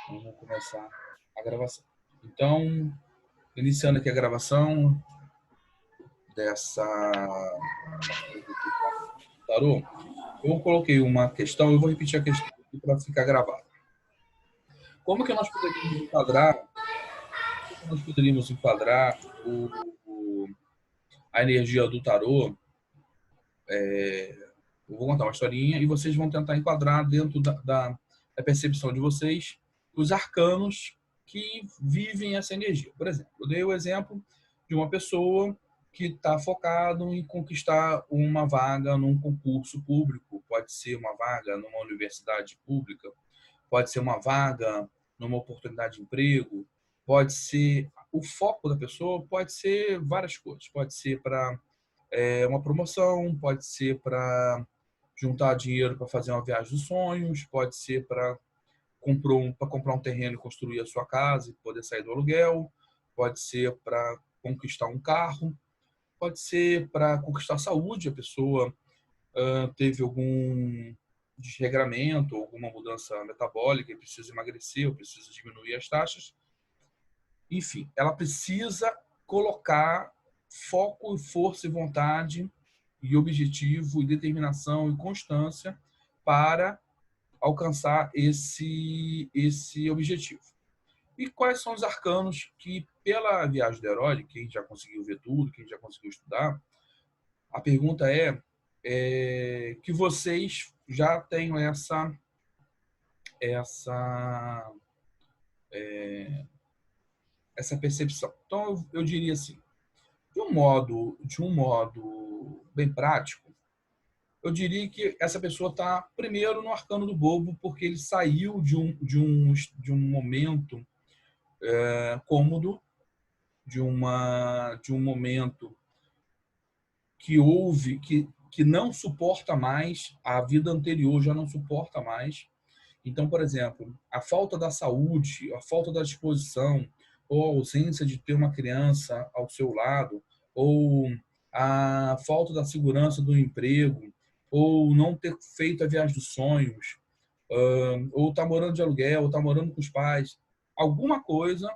Vamos começar a gravação. Então, iniciando aqui a gravação dessa tarô, eu coloquei uma questão, eu vou repetir a questão aqui para ficar gravado. Como que nós poderíamos enquadrar, a energia do tarô? Eu vou contar uma historinha e vocês vão tentar enquadrar dentro da percepção de vocês os arcanos que vivem essa energia. Por exemplo, eu dei o exemplo de uma pessoa que está focado em conquistar uma vaga num concurso público, pode ser uma vaga numa universidade pública, pode ser uma vaga numa oportunidade de emprego, pode ser o foco da pessoa, pode ser várias coisas, pode ser para uma promoção, pode ser para juntar dinheiro para fazer uma viagem dos sonhos, pode ser para comprar um terreno e construir a sua casa e poder sair do aluguel, pode ser para conquistar um carro, pode ser para conquistar a saúde, a pessoa teve algum desregramento, alguma mudança metabólica e precisa emagrecer, ou precisa diminuir as taxas. Enfim, ela precisa colocar foco, força e vontade e objetivo e determinação e constância para alcançar esse objetivo. E quais são os arcanos que, pela viagem do herói, quem já conseguiu ver tudo, quem já conseguiu estudar, a pergunta é que vocês já tenham essa, essa percepção. Então, eu diria assim, de um modo bem prático, eu diria que essa pessoa está primeiro no arcano do bobo, porque ele saiu de um momento cômodo, de um momento que não suporta mais, a vida anterior já não suporta mais. Então, por exemplo, a falta da saúde, a falta da disposição, ou a ausência de ter uma criança ao seu lado, ou a falta da segurança do emprego, ou não ter feito a viagem dos sonhos, ou está morando de aluguel, ou está morando com os pais, alguma coisa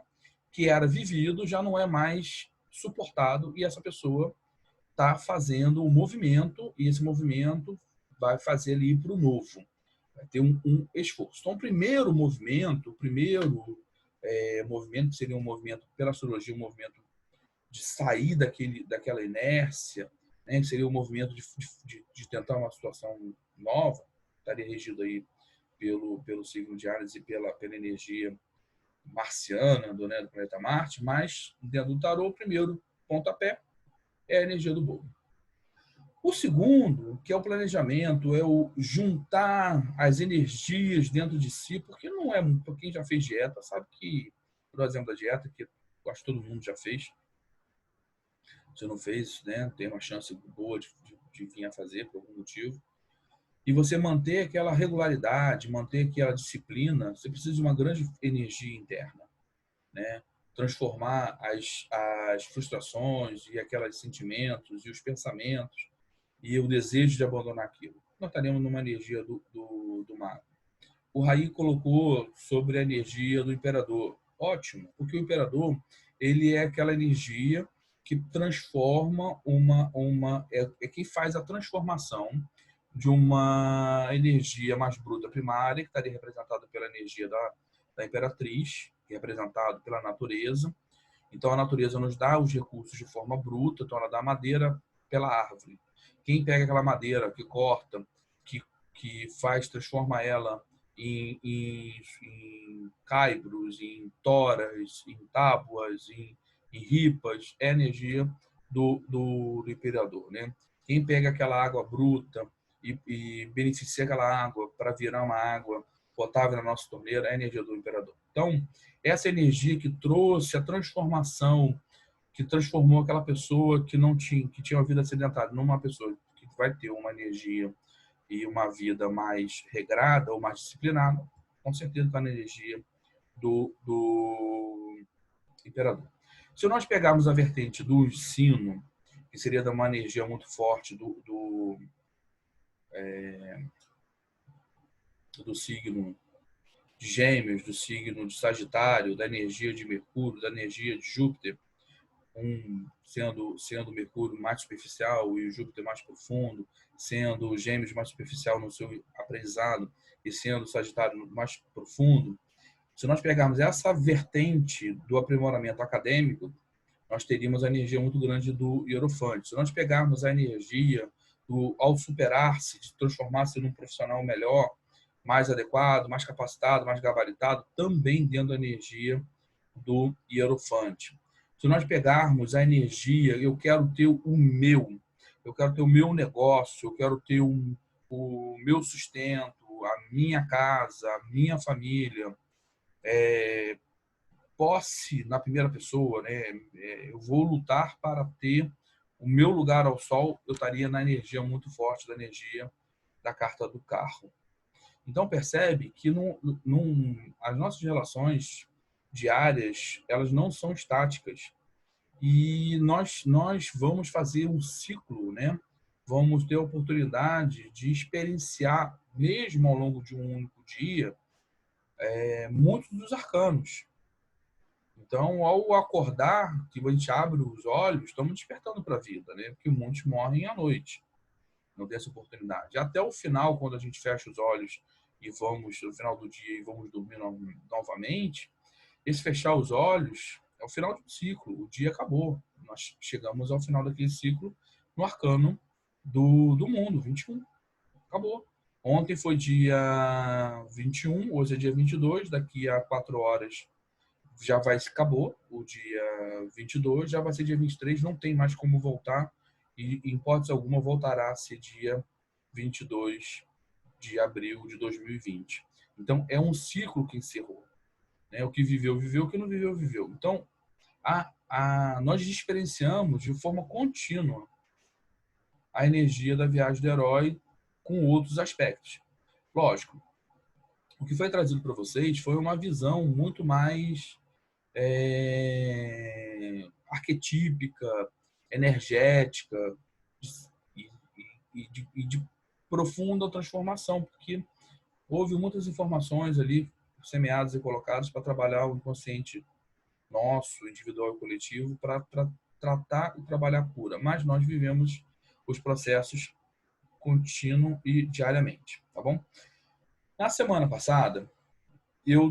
que era vivido já não é mais suportado e essa pessoa está fazendo um movimento e esse movimento vai fazer ele ir para o novo, vai ter um esforço. Então, o primeiro movimento que seria um movimento, pela astrologia, um movimento de sair daquela inércia, né, que seria um movimento de tentar uma situação nova, estaria regido aí pelo signo de Áries e pela energia marciana do planeta Marte, mas dentro do tarô, o primeiro pontapé é a energia do bolo. O segundo, que é o planejamento, é o juntar as energias dentro de si, porque não é, para quem já fez dieta, sabe que, por exemplo, da dieta, que eu acho que todo mundo já fez, se não fez, né, tem uma chance boa de vir a fazer por algum motivo. E você manter aquela regularidade, manter aquela disciplina, você precisa de uma grande energia interna, né? Transformar as frustrações e aqueles sentimentos e os pensamentos e o desejo de abandonar aquilo. Nós estaremos numa energia do mago. O Raí colocou sobre a energia do imperador. Ótimo, porque o imperador ele é aquela energia que transforma é quem faz a transformação de uma energia mais bruta primária, que estaria representada pela energia da imperatriz, que é representado pela natureza. Então, a natureza nos dá os recursos de forma bruta, então ela dá madeira pela árvore. Quem pega aquela madeira, que corta, que transforma ela em caibros, em toras, em tábuas, em ripas, é a energia do imperador. Né? Quem pega aquela água bruta e beneficia aquela água para virar uma água potável na nossa torneira, é a energia do imperador. Então, essa energia que trouxe a transformação, que transformou aquela pessoa que tinha uma vida sedentária numa pessoa que vai ter uma energia e uma vida mais regrada ou mais disciplinada, com certeza está na energia do imperador. Se nós pegarmos a vertente do sino, que seria uma energia muito forte do signo de Gêmeos, do signo de Sagitário, da energia de Mercúrio, da energia de Júpiter, sendo Mercúrio mais superficial e o Júpiter mais profundo, sendo o Gêmeos mais superficial no seu aprendizado e sendo o Sagitário mais profundo. Se nós pegarmos essa vertente do aprimoramento acadêmico, nós teríamos a energia muito grande do Hierofante. Se nós pegarmos a energia do ao superar-se, de transformar-se num profissional melhor, mais adequado, mais capacitado, mais gabaritado, também dentro da energia do Hierofante. Se nós pegarmos a energia, eu quero ter eu quero ter o meu negócio, eu quero ter o meu sustento, a minha casa, a minha família, posse na primeira pessoa, né? Eu vou lutar para ter o meu lugar ao sol, eu estaria na energia muito forte da energia da carta do carro. Então percebe que as nossas relações diárias, elas não são estáticas. E nós vamos fazer um ciclo, né? Vamos ter a oportunidade de experienciar, mesmo ao longo de um único dia, muitos dos arcanos. Então, ao acordar, que a gente abre os olhos, estamos despertando para a vida, né? Porque muitos morrem à noite, não tem essa oportunidade. Até o final, quando a gente fecha os olhos e vamos, no final do dia, e vamos dormir novamente, esse fechar os olhos é o final de um ciclo, o dia acabou. Nós chegamos ao final daquele ciclo no arcano do mundo, 21. Acabou. Ontem foi dia 21, hoje é dia 22, daqui a 4 horas já vai acabou o dia 22, já vai ser dia 23, não tem mais como voltar e em hipótese alguma voltará a ser dia 22 de abril de 2020. Então é um ciclo que encerrou, né? O que viveu viveu, o que não viveu viveu. Então nós experienciamos de forma contínua a energia da viagem do herói com outros aspectos. Lógico, o que foi trazido para vocês foi uma visão muito mais arquetípica, energética e de profunda transformação, porque houve muitas informações ali semeadas e colocadas para trabalhar o inconsciente nosso, individual e coletivo, para tratar e trabalhar a cura. Mas nós vivemos os processos contínuo e diariamente, tá bom? Na semana passada, eu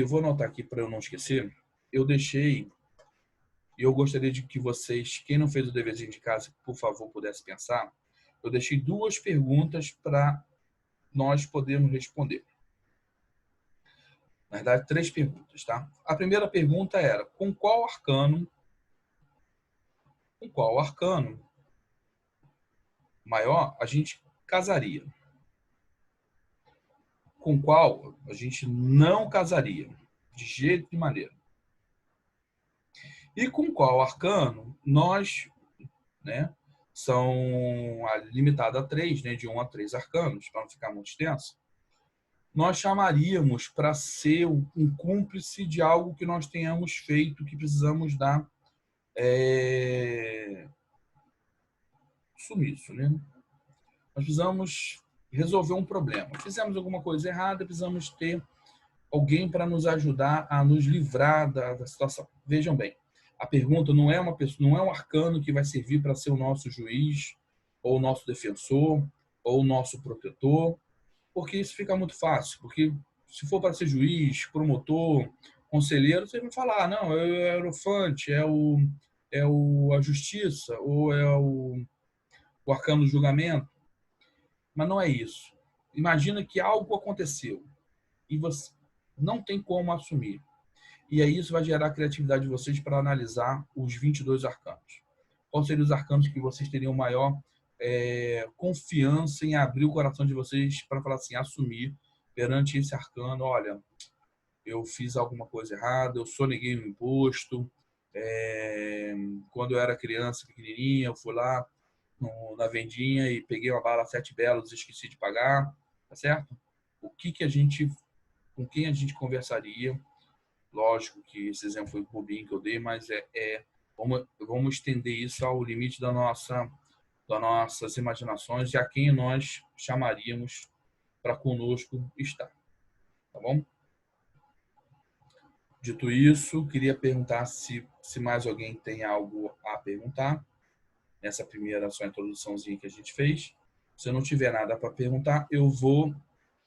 vou anotar aqui para eu não esquecer, e eu gostaria de que vocês, quem não fez o deverzinho de casa, por favor, pudesse pensar, eu deixei 2 perguntas para nós podermos responder. Na verdade, 3 perguntas, tá? A primeira pergunta era, com qual arcano maior a gente casaria? Com qual a gente não casaria? De jeito de maneira. E com qual arcano nós, né, são limitado a 3, né, de 1 a 3 arcanos, para não ficar muito extenso, nós chamaríamos para ser um cúmplice de algo que nós tenhamos feito, que precisamos dar sumiço, né? Nós precisamos resolver um problema. Fizemos alguma coisa errada, precisamos ter alguém para nos ajudar a nos livrar da situação. Vejam bem, a pergunta não é uma pessoa, não é um arcano que vai servir para ser o nosso juiz, ou o nosso defensor, ou o nosso protetor, porque isso fica muito fácil. Porque se for para ser juiz, promotor, conselheiro, você vai falar, não, é o Hierofante, a justiça, ou é o arcano do julgamento. Mas não é isso. Imagina que algo aconteceu e você não tem como assumir. E aí isso vai gerar a criatividade de vocês para analisar os 22 arcanos. Quais seriam os arcanos que vocês teriam maior confiança em abrir o coração de vocês para falar assim, assumir perante esse arcano, olha, eu fiz alguma coisa errada, eu soneguei um imposto, quando eu era criança, pequenininha, eu fui lá na vendinha e peguei uma bala 7 belos e esqueci de pagar, tá certo? O que a gente, com quem a gente conversaria? Lógico que esse exemplo foi bobinho que eu dei, mas vamos estender isso ao limite das nossas imaginações e a quem nós chamaríamos para conosco estar, tá bom? Dito isso, queria perguntar se mais alguém tem algo a perguntar nessa primeira só introduçãozinha que a gente fez. Se eu não tiver nada para perguntar, eu vou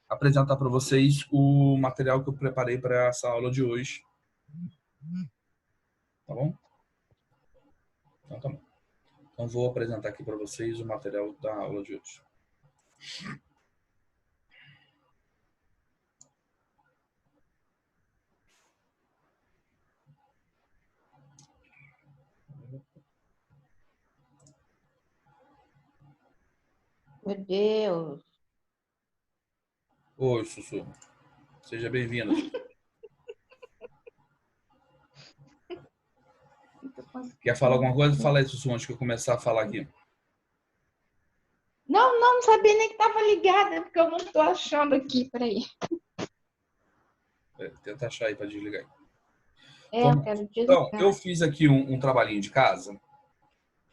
apresentar para vocês o material que eu preparei para essa aula de hoje. Tá bom? Então, tá bom. Então, vou apresentar aqui para vocês o material da aula de hoje. Meu Deus. Oi, Sussu. Seja bem-vinda. Quer falar alguma coisa? Fala aí, Sussu, antes que eu começar a falar aqui. Não sabia nem que estava ligada, porque eu não estou achando aqui. Peraí. Tenta achar aí para desligar. Eu quero Então, eu desligar. fiz aqui um trabalhinho de casa.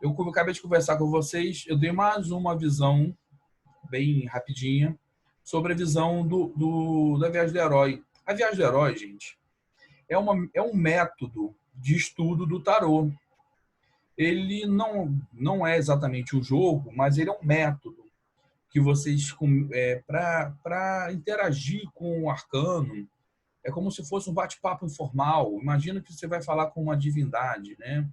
Eu acabei de conversar com vocês, eu dei mais uma visão bem rapidinha sobre a visão da viagem do herói. A viagem do herói, gente, é um método de estudo do tarô. Ele não é exatamente o jogo, mas ele é um método que vocês, para interagir com o arcano, é como se fosse um bate-papo informal. Imagina que você vai falar com uma divindade, né?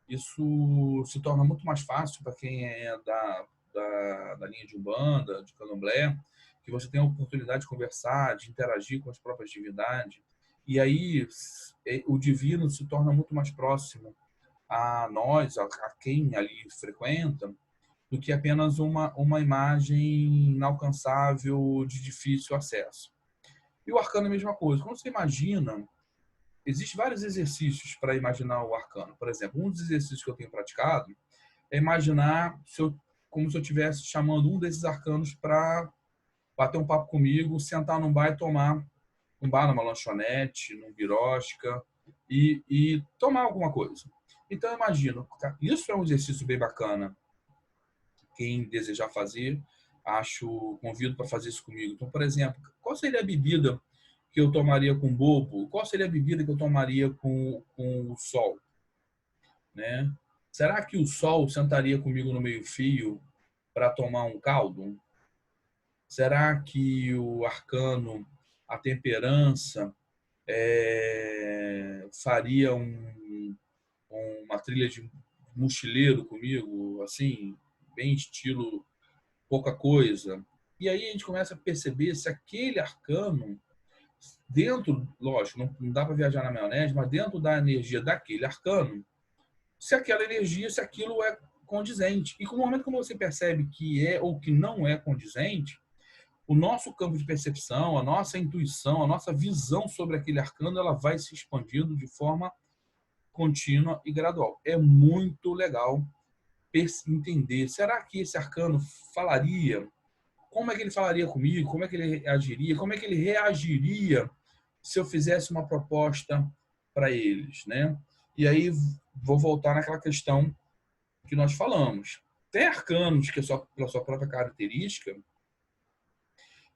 Isso se torna muito mais fácil para quem é da linha de Umbanda, de Candomblé, que você tem a oportunidade de conversar, de interagir com as próprias divindades. E aí o divino se torna muito mais próximo a nós, a quem ali frequenta, do que apenas uma imagem inalcançável de difícil acesso. E o arcano é a mesma coisa. Quando você imagina, existem vários exercícios para imaginar o arcano. Por exemplo, um dos exercícios que eu tenho praticado é imaginar como se eu estivesse chamando um desses arcanos para bater um papo comigo, sentar num bar e tomar um bar, numa lanchonete, num birosca e tomar alguma coisa. Então, eu imagino, isso é um exercício bem bacana. Quem desejar fazer, convido para fazer isso comigo. Então, por exemplo, qual seria a bebida que eu tomaria com bobo? Qual seria a bebida que eu tomaria com o sol? Né? Será que o sol sentaria comigo no meio-fio para tomar um caldo? Será que o arcano, a temperança, faria uma trilha de mochileiro comigo, assim, bem estilo pouca coisa? E aí a gente começa a perceber se aquele arcano, dentro, lógico, não dá para viajar na maionese, mas dentro da energia daquele arcano, se aquela energia, se aquilo é condizente. E no momento que você percebe que é ou que não é condizente, o nosso campo de percepção, a nossa intuição, a nossa visão sobre aquele arcano, ela vai se expandindo de forma contínua e gradual. É muito legal entender, será que esse arcano falaria? Como é que ele falaria comigo? Como é que ele agiria? Como é que ele reagiria se eu fizesse uma proposta para eles, né? E aí vou voltar naquela questão que nós falamos. Tem arcanos que, pela sua própria característica,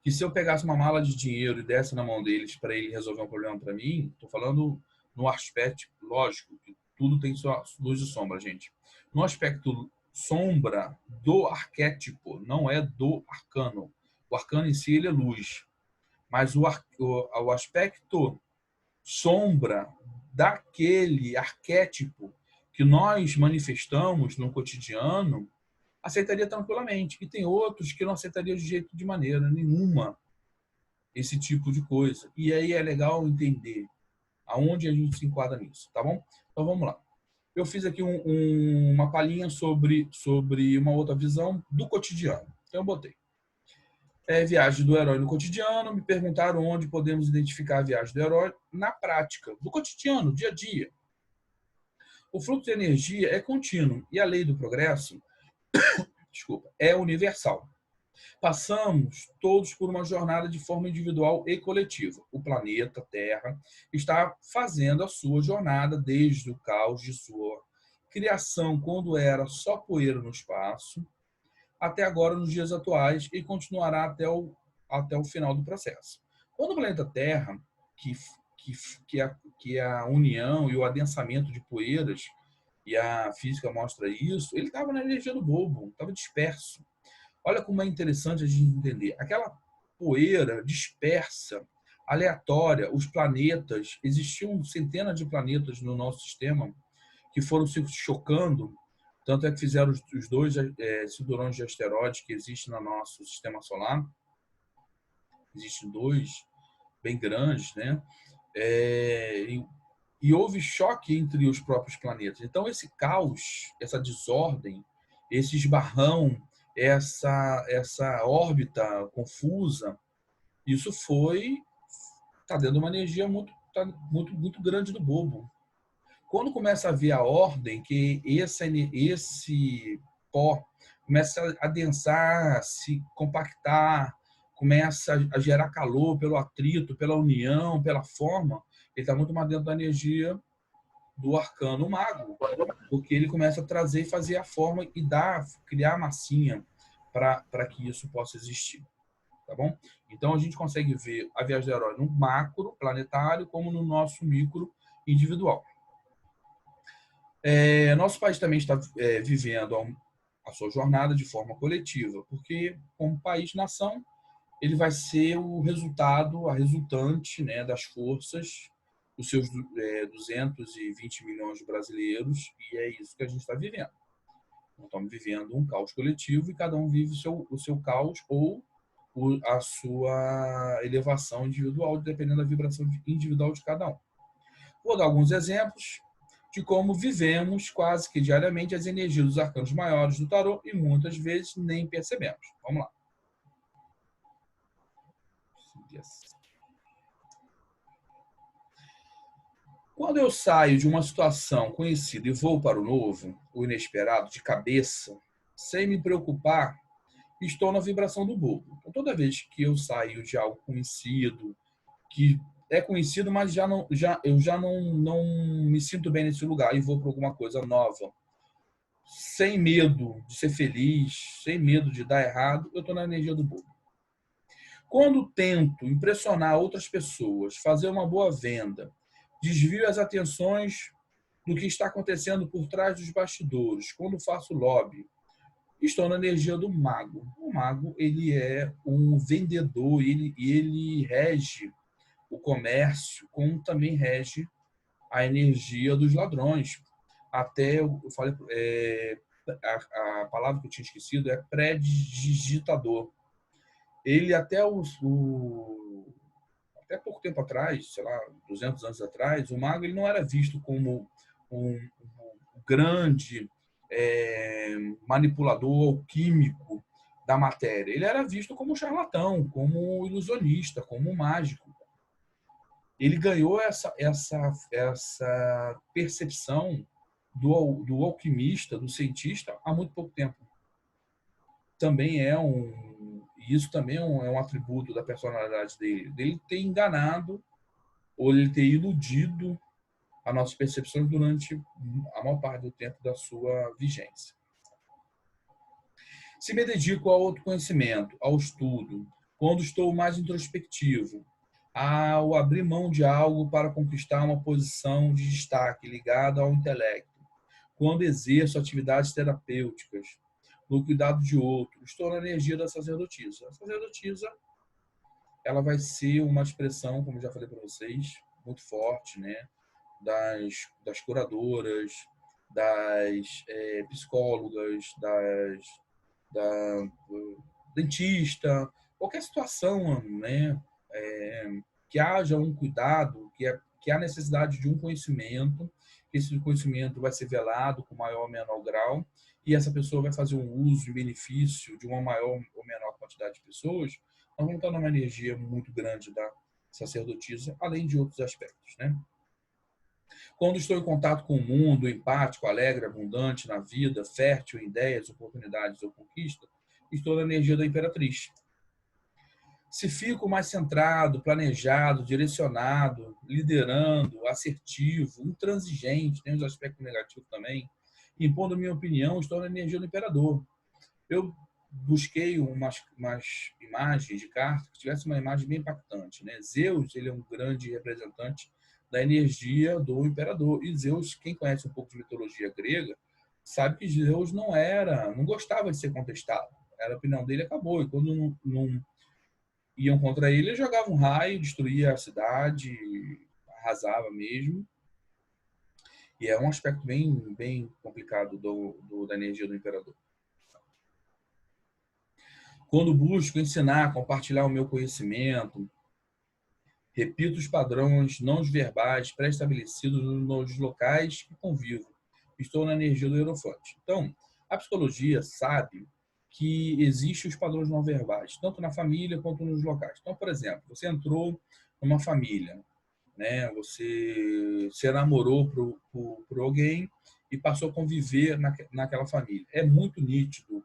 que se eu pegasse uma mala de dinheiro e desse na mão deles para ele resolver um problema para mim, estou falando no aspecto, lógico, que tudo tem sua luz e sombra, gente. No aspecto sombra do arquétipo, não é do arcano. O arcano em si ele é luz. Mas o aspecto sombra daquele arquétipo que nós manifestamos no cotidiano, aceitaria tranquilamente. E tem outros que não aceitaria de maneira nenhuma esse tipo de coisa. E aí é legal entender aonde a gente se enquadra nisso, tá bom? Então vamos lá. Eu fiz aqui uma palhinha sobre uma outra visão do cotidiano. Então eu botei. Viagem do herói no cotidiano. Me perguntaram onde podemos identificar a viagem do herói na prática, do cotidiano, dia a dia. O fluxo de energia é contínuo e a lei do progresso, é universal. Passamos todos por uma jornada de forma individual e coletiva. O planeta Terra está fazendo a sua jornada desde o caos de sua criação, quando era só poeira no espaço, até agora nos dias atuais e continuará até o final do processo. Quando o planeta Terra, que que a união e o adensamento de poeiras, e a física mostra isso, ele estava na energia do bulbo, estava disperso. Olha como é interessante a gente entender. Aquela poeira dispersa, aleatória, os planetas, existiam centenas de planetas no nosso sistema que foram se chocando, tanto é que fizeram os dois cinturões de asteroides que existem no nosso sistema solar. Existem dois bem grandes, né? E houve choque entre os próprios planetas. Então, esse caos, essa desordem, esse esbarrão, essa órbita confusa, isso está dando uma energia muito grande do bulbo. Quando começa a haver a ordem, que esse pó começa a adensar, se compactar, começa a gerar calor pelo atrito, pela união, pela forma, ele está muito mais dentro da energia do arcano mago, porque ele começa a trazer e fazer a forma e criar a massinha para que isso possa existir. Tá bom? Então, a gente consegue ver a viagem do herói no macro, planetário, como no nosso micro, individual. Nosso país também está vivendo a sua jornada de forma coletiva, porque, como país-nação, ele vai ser o resultado, a resultante, né, das forças dos seus 220 milhões de brasileiros, e é isso que a gente está vivendo. Nós estamos vivendo um caos coletivo e cada um vive o seu caos ou a sua elevação individual, dependendo da vibração individual de cada um. Vou dar alguns exemplos de como vivemos quase que diariamente as energias dos arcanos maiores do tarô e muitas vezes nem percebemos. Vamos lá. Quando eu saio de uma situação conhecida e vou para o novo, o inesperado, de cabeça, sem me preocupar, estou na vibração do bulbo. Então, toda vez que eu saio de algo conhecido, que é conhecido, mas eu já não me sinto bem nesse lugar e vou para alguma coisa nova, sem medo de ser feliz, sem medo de dar errado, eu estou na energia do bulbo. Quando tento impressionar outras pessoas, fazer uma boa venda, desvio as atenções do que está acontecendo por trás dos bastidores, quando faço lobby, estou na energia do mago. O mago, ele é um vendedor, ele rege o comércio, como também rege a energia dos ladrões. Até eu falei, a palavra que eu tinha esquecido é pré-digitador. Ele até pouco tempo atrás, sei lá, 200 anos atrás, o mago ele não era visto como um grande manipulador alquímico da matéria. Ele era visto como um charlatão, como um ilusionista, como um mágico. Ele ganhou essa percepção do alquimista, do cientista, há muito pouco tempo. Também isso também é um atributo da personalidade dele ter enganado ou ele ter iludido as nossas percepções durante a maior parte do tempo da sua vigência. Se me dedico ao autoconhecimento, ao estudo, quando estou mais introspectivo, ao abrir mão de algo para conquistar uma posição de destaque ligada ao intelecto, quando exerço atividades terapêuticas, no cuidado de outros, estou na energia da sacerdotisa. A sacerdotisa, ela vai ser uma expressão, como já falei para vocês, muito forte, né? Das curadoras, das psicólogas, da dentista, qualquer situação, né? Que haja um cuidado, que há necessidade de um conhecimento, que esse conhecimento vai ser velado com maior ou menor grau, e essa pessoa vai fazer um uso e benefício de uma maior ou menor quantidade de pessoas, nós vamos estar numa energia muito grande da sacerdotisa, além de outros aspectos, né? Quando estou em contato com o mundo, empático, alegre, abundante na vida, fértil em ideias, oportunidades ou conquista, estou na energia da imperatriz. Se fico mais centrado, planejado, direcionado, liderando, assertivo, intransigente, tem os aspectos negativos também, impondo minha opinião, estou na energia do imperador. Eu busquei umas imagens de cartas que tivesse uma imagem bem impactante, né? Zeus, ele é um grande representante da energia do imperador. E Zeus, quem conhece um pouco de mitologia grega, sabe que Zeus não gostava de ser contestado. Era a opinião dele, acabou. E quando não iam contra ele, ele jogava um raio, destruía a cidade, arrasava mesmo. E é um aspecto bem complicado da energia do imperador. Quando busco ensinar, compartilhar o meu conhecimento, repito os padrões não verbais pré-estabelecidos nos locais que convivo. Estou na energia do Hierophante. Então, a psicologia sabe que existem os padrões não verbais, tanto na família quanto nos locais. Então, por exemplo, você entrou numa família, né? Você se namorou por alguém e passou a conviver naquela família. É muito nítido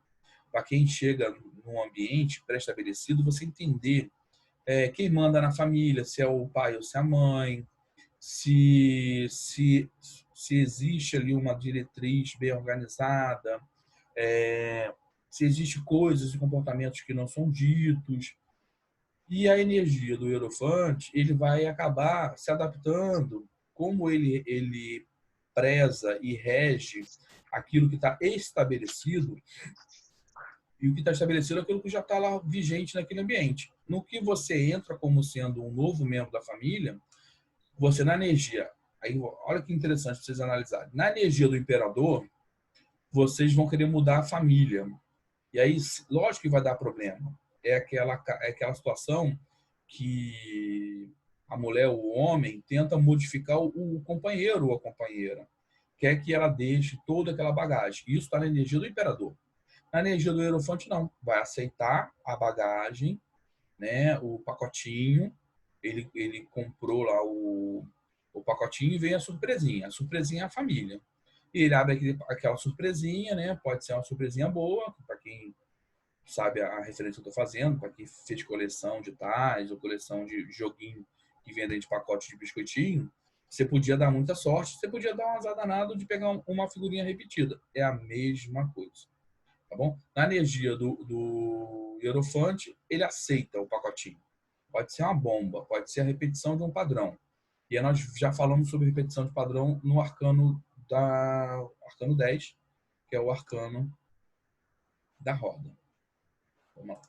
para quem chega num ambiente pré-estabelecido você entender quem manda na família, se é o pai ou se é a mãe, se existe ali uma diretriz bem organizada, se existe coisas e comportamentos que não são ditos. E a energia do Hierophante, ele vai acabar se adaptando, como ele preza e rege aquilo que está estabelecido, e o que está estabelecido é aquilo que já está lá vigente naquele ambiente. No que você entra como sendo um novo membro da família, você na energia, aí olha que interessante para vocês analisarem, na energia do imperador, vocês vão querer mudar a família. E aí, lógico que vai dar problema. É aquela situação que a mulher ou o homem tenta modificar o companheiro ou a companheira. Quer que ela deixe toda aquela bagagem. Isso está na energia do imperador. Na energia do Hierophante, não. Vai aceitar a bagagem, né, o pacotinho. Ele comprou lá o pacotinho e vem a surpresinha. A surpresinha é a família. E ele abre aquela surpresinha, né? Pode ser uma surpresinha boa, para quem sabe a referência que eu estou fazendo, para quem fez coleção de tais ou coleção de joguinho que vendem de pacote de biscoitinho. Você podia dar muita sorte, você podia dar um azar danado de pegar uma figurinha repetida. É a mesma coisa. Tá bom? Na energia do Hierophante, ele aceita o pacotinho. Pode ser uma bomba, pode ser a repetição de um padrão. E aí nós já falamos sobre repetição de padrão no arcano arcano 10, que é o arcano da roda. Vamos lá.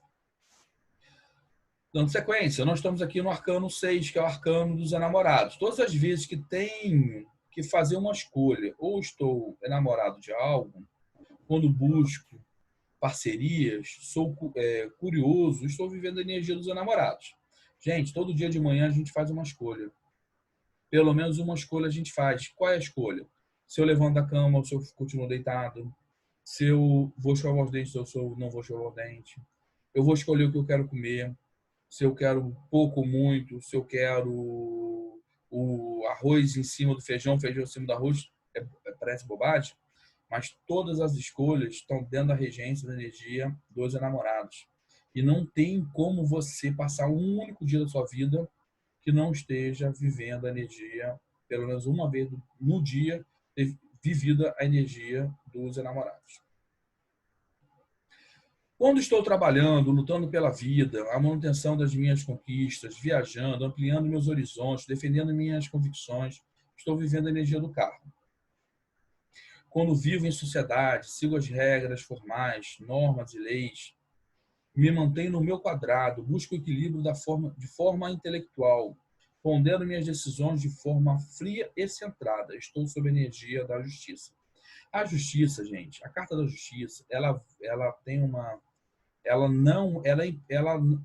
Dando sequência, nós estamos aqui no arcano 6, que é o arcano dos enamorados. Todas as vezes que tem que fazer uma escolha, ou estou enamorado de algo, quando busco parcerias, sou curioso, estou vivendo a energia dos enamorados. Gente, todo dia de manhã a gente faz uma escolha. Pelo menos uma escolha a gente faz. Qual é a escolha? Se eu levanto da cama ou se eu continuo deitado. Se eu vou escovar os dentes ou se eu não vou escovar os dentes. Eu vou escolher o que eu quero comer. Se eu quero pouco ou muito. Se eu quero o arroz em cima do feijão, feijão em cima do arroz. Parece bobagem. Mas todas as escolhas estão dentro da regência da energia dos enamorados. E não tem como você passar um único dia da sua vida que não esteja vivendo a energia, pelo menos uma vez no dia, vivida a energia dos enamorados. Quando estou trabalhando, lutando pela vida, a manutenção das minhas conquistas, viajando, ampliando meus horizontes, defendendo minhas convicções, estou vivendo a energia do carro. Quando vivo em sociedade, sigo as regras formais, normas e leis, me mantenho no meu quadrado, busco o equilíbrio de forma intelectual, pondero minhas decisões de forma fria e centrada. Estou sob a energia da justiça. A justiça, gente, a carta da justiça, ela tem ela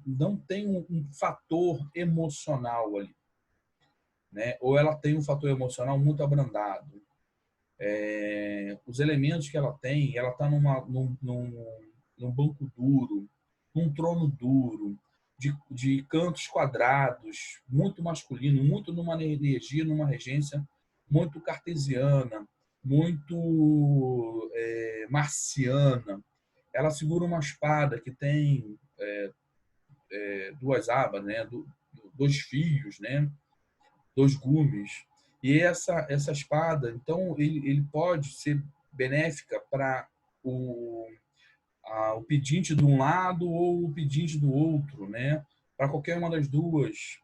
não tem um fator emocional ali, né? Ou ela tem um fator emocional muito abrandado. Os elementos que ela tem, ela está num banco duro, num trono duro, de cantos quadrados, muito masculino, muito numa energia, numa regência muito cartesiana, muito marciana. Ela segura uma espada que tem duas abas, né? Dois fios, né? Dois gumes. E essa espada, então, ele pode ser benéfica para o pedinte de um lado ou o pedinte do outro, né? Para qualquer uma das duas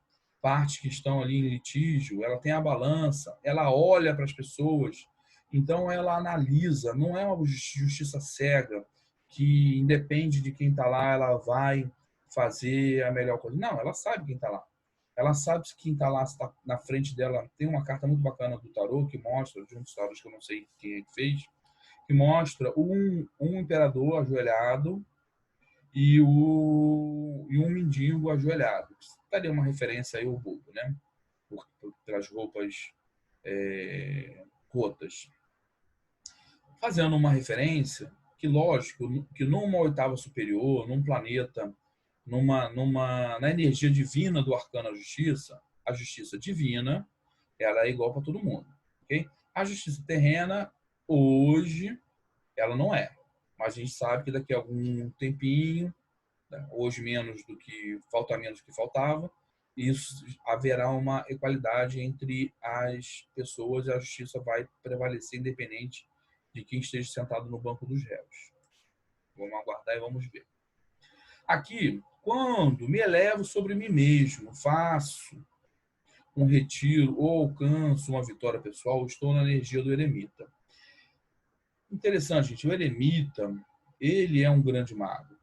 partes que estão ali em litígio, ela tem a balança, ela olha para as pessoas, então ela analisa, não é uma justiça cega que independe de quem está lá, ela vai fazer a melhor coisa. Não, ela sabe quem está lá. Ela sabe se quem está lá está na frente dela. Tem uma carta muito bacana do tarô que mostra, de um dos tarôs que eu não sei quem é que fez, que mostra um imperador ajoelhado e um mendigo ajoelhado. Daria uma referência aí ao bobo, né? Pelas roupas rotas. Fazendo uma referência que, lógico, que numa oitava superior, num planeta, na energia divina do arcano a justiça divina, ela é igual para todo mundo. Okay? A justiça terrena, hoje, ela não é. Mas a gente sabe que daqui a algum tempinho, hoje falta menos do que faltava, isso haverá uma equalidade entre as pessoas e a justiça vai prevalecer independente de quem esteja sentado no banco dos réus. Vamos aguardar e vamos ver. Aqui, quando me elevo sobre mim mesmo, faço um retiro ou alcanço uma vitória pessoal, estou na energia do eremita. Interessante, gente. O eremita, ele é um grande mago.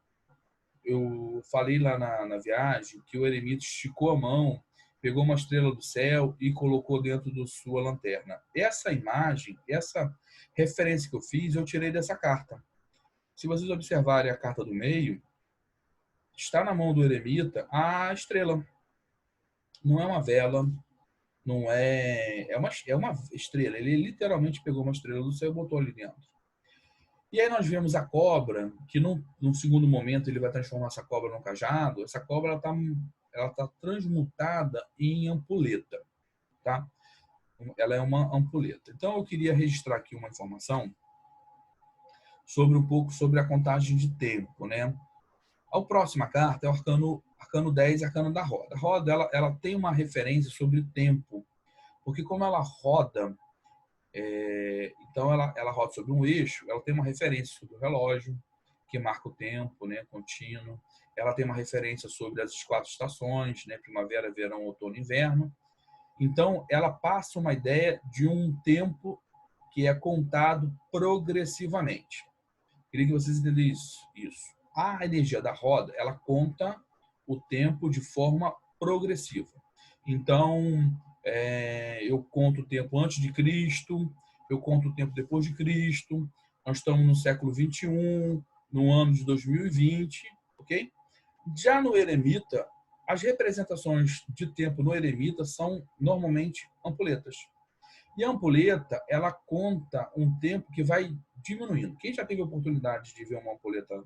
Eu falei lá na viagem que o eremita esticou a mão, pegou uma estrela do céu e colocou dentro da sua lanterna. Essa imagem, essa referência que eu fiz, eu tirei dessa carta. Se vocês observarem a carta do meio, está na mão do eremita a estrela. Não é uma vela, não é... É uma estrela. Ele literalmente pegou uma estrela do céu e botou ali dentro. E aí nós vemos a cobra, que num segundo momento ele vai transformar essa cobra num cajado. Essa cobra ela tá transmutada em ampulheta, tá? Ela é uma ampulheta. Então eu queria registrar aqui uma informação sobre um pouco sobre a contagem de tempo, né? A próxima carta é o arcano 10, arcano da roda. A roda ela tem uma referência sobre o tempo, porque como ela roda, então ela roda sobre um eixo, ela tem uma referência sobre o relógio, que marca o tempo, né, contínuo. Ela tem uma referência sobre as 4 estações, né, primavera, verão, outono e inverno. Então, ela passa uma ideia de um tempo que é contado progressivamente. Queria que vocês entendessem isso. A energia da roda, ela conta o tempo de forma progressiva. Então, eu conto o tempo antes de Cristo, eu conto o tempo depois de Cristo. Nós estamos no século 21, no ano de 2020, ok? Já no eremita, as representações de tempo no eremita são normalmente ampuletas. E a ampulheta, ela conta um tempo que vai diminuindo. Quem já teve a oportunidade de ver uma ampulheta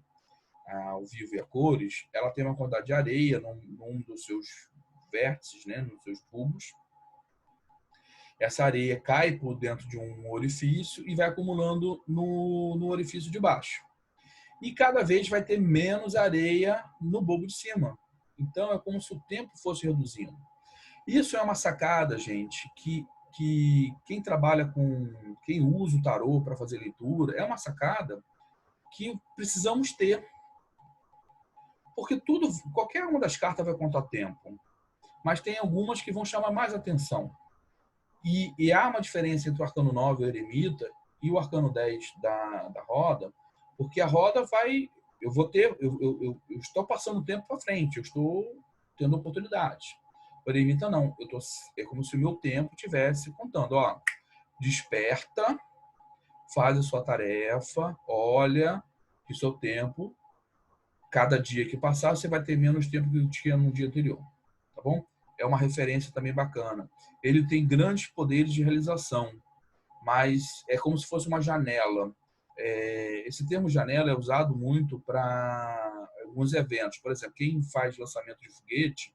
ao vivo e a cores, ela tem uma quantidade de areia num dos seus vértices, né, nos seus bulbos. Essa areia cai por dentro de um orifício e vai acumulando no orifício de baixo. E cada vez vai ter menos areia no bulbo de cima. Então, é como se o tempo fosse reduzindo. Isso é uma sacada, gente, que quem trabalha quem usa o tarô para fazer leitura, é uma sacada que precisamos ter. Porque qualquer uma das cartas vai contar tempo, mas tem algumas que vão chamar mais atenção. E há uma diferença entre o arcano 9, o eremita, e o arcano 10 da roda, porque a roda vai... Eu estou passando o tempo para frente, eu estou tendo oportunidade. O eremita não, é como se o meu tempo estivesse contando. Ó, desperta, faz a sua tarefa, olha que o seu tempo, cada dia que passar, você vai ter menos tempo que tinha no dia anterior. Tá bom? É uma referência também bacana. Ele tem grandes poderes de realização, mas é como se fosse uma janela. Esse termo janela é usado muito para alguns eventos. Por exemplo, quem faz lançamento de foguete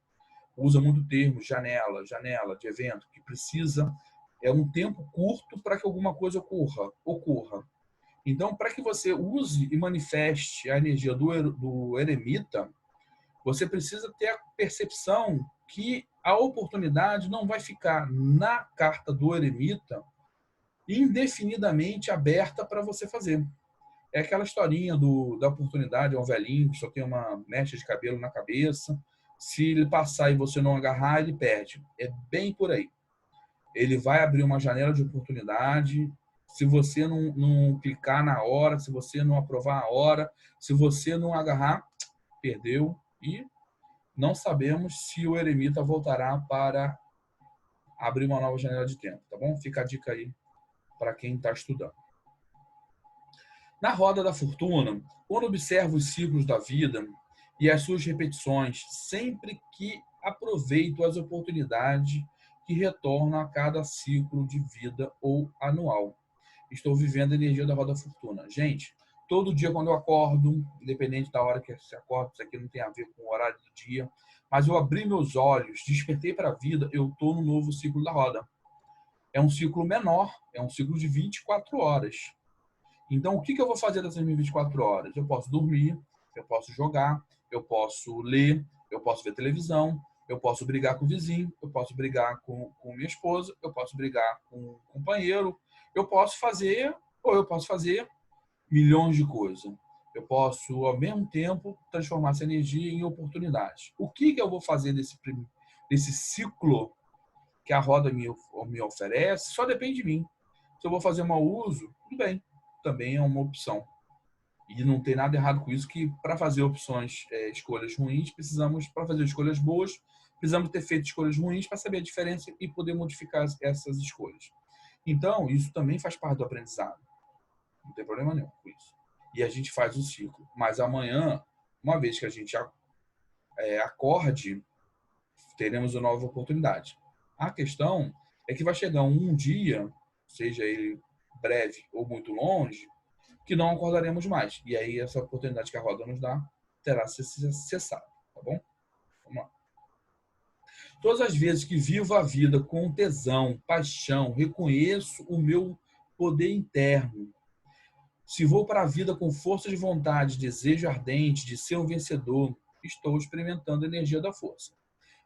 usa muito o termo janela de evento, que precisa um tempo curto para que alguma coisa ocorra. Então, para que você use e manifeste a energia do eremita, você precisa ter a percepção que a oportunidade não vai ficar na carta do eremita indefinidamente aberta para você fazer. É aquela historinha da oportunidade, é um velhinho que só tem uma mecha de cabelo na cabeça. Se ele passar e você não agarrar, ele perde. É bem por aí. Ele vai abrir uma janela de oportunidade. Se você não clicar na hora, se você não aprovar a hora, se você não agarrar, perdeu. E não sabemos se o eremita voltará para abrir uma nova janela de tempo, tá bom? Fica a dica aí para quem está estudando. Na roda da fortuna, quando observo os ciclos da vida e as suas repetições, sempre que aproveito as oportunidades que retornam a cada ciclo de vida ou anual. Estou vivendo a energia da roda da fortuna. Gente, todo dia quando eu acordo, independente da hora que você acorda, isso aqui não tem a ver com o horário do dia, mas eu abri meus olhos, despertei para a vida, eu estou no novo ciclo da roda. É um ciclo menor, é um ciclo de 24 horas. Então, o que eu vou fazer dessas 24 horas? Eu posso dormir, eu posso jogar, eu posso ler, eu posso ver televisão, eu posso brigar com o vizinho, eu posso brigar com minha esposa, eu posso brigar com um companheiro, eu posso fazer milhões de coisas. Eu posso, ao mesmo tempo, transformar essa energia em oportunidade. O que eu vou fazer desse ciclo que a roda me oferece? Só depende de mim. Se eu vou fazer mau uso, tudo bem. Também é uma opção. E não tem nada errado com isso, que para fazer opções, escolhas ruins, para fazer escolhas boas, precisamos ter feito escolhas ruins para saber a diferença e poder modificar essas escolhas. Então, isso também faz parte do aprendizado. Não tem problema nenhum com isso. E a gente faz o ciclo. Mas amanhã, uma vez que a gente acorde, teremos uma nova oportunidade. A questão é que vai chegar um dia, seja ele breve ou muito longe, que não acordaremos mais. E aí essa oportunidade que a roda nos dá terá cessado, tá bom? Vamos lá. Todas as vezes que vivo a vida com tesão, paixão, reconheço o meu poder interno. Se vou para a vida com força de vontade, desejo ardente de ser um vencedor, estou experimentando a energia da força.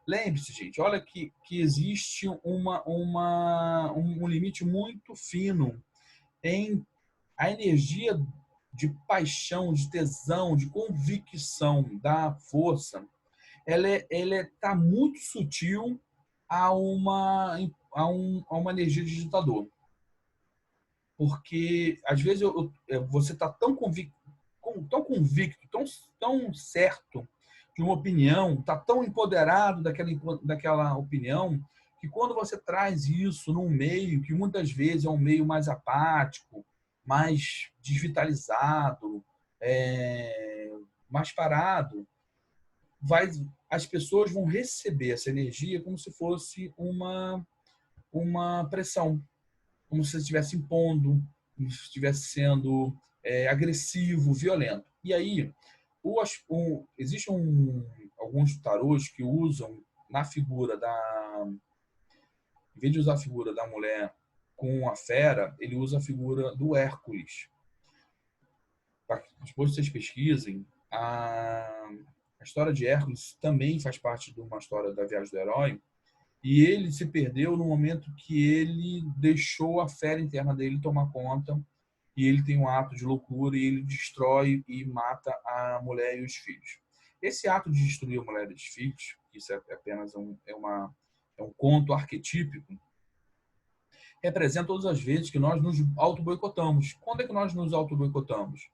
Lembre-se, gente, olha que existe um limite muito fino em a energia de paixão, de tesão, de convicção da força. Ela está muito sutil a uma energia de ditador. Porque, às vezes, você está tão convicto, tão certo de uma opinião, está tão empoderado daquela opinião, que quando você traz isso num meio que muitas vezes é um meio mais apático, mais desvitalizado, mais parado, as pessoas vão receber essa energia como se fosse uma pressão, como se você estivesse impondo, como se estivesse sendo agressivo, violento. E aí, existem alguns tarôs que usam na figura em vez de usar a figura da mulher com a fera, ele usa a figura do Hércules. Depois vocês pesquisem, a história de Hércules também faz parte de uma história da viagem do herói, e ele se perdeu no momento que ele deixou a fera interna dele tomar conta, e ele tem um ato de loucura e ele destrói e mata a mulher e os filhos. Esse ato de destruir a mulher e os filhos, isso é apenas um conto arquetípico, representa todas as vezes que nós nos auto-boicotamos. Quando é que nós nos auto-boicotamos?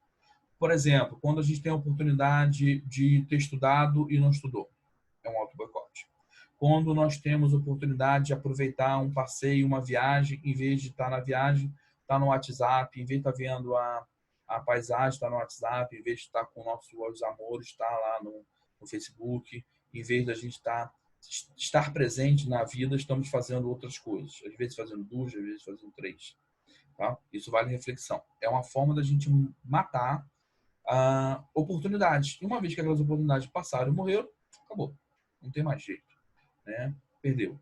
Por exemplo, quando a gente tem a oportunidade de ter estudado e não estudou. É um auto-boicote. Quando nós temos a oportunidade de aproveitar um passeio, uma viagem, em vez de estar na viagem, estar no WhatsApp, em vez de estar vendo a paisagem, estar no WhatsApp, em vez de estar com nossos amores, estar lá no Facebook, em vez de a gente estar presente na vida, estamos fazendo outras coisas. Às vezes fazendo 2, às vezes fazendo 3. Tá? Isso vale reflexão. É uma forma da gente matar oportunidades. E uma vez que aquelas oportunidades passaram e morreram, acabou. Não tem mais jeito. Né? Perdeu.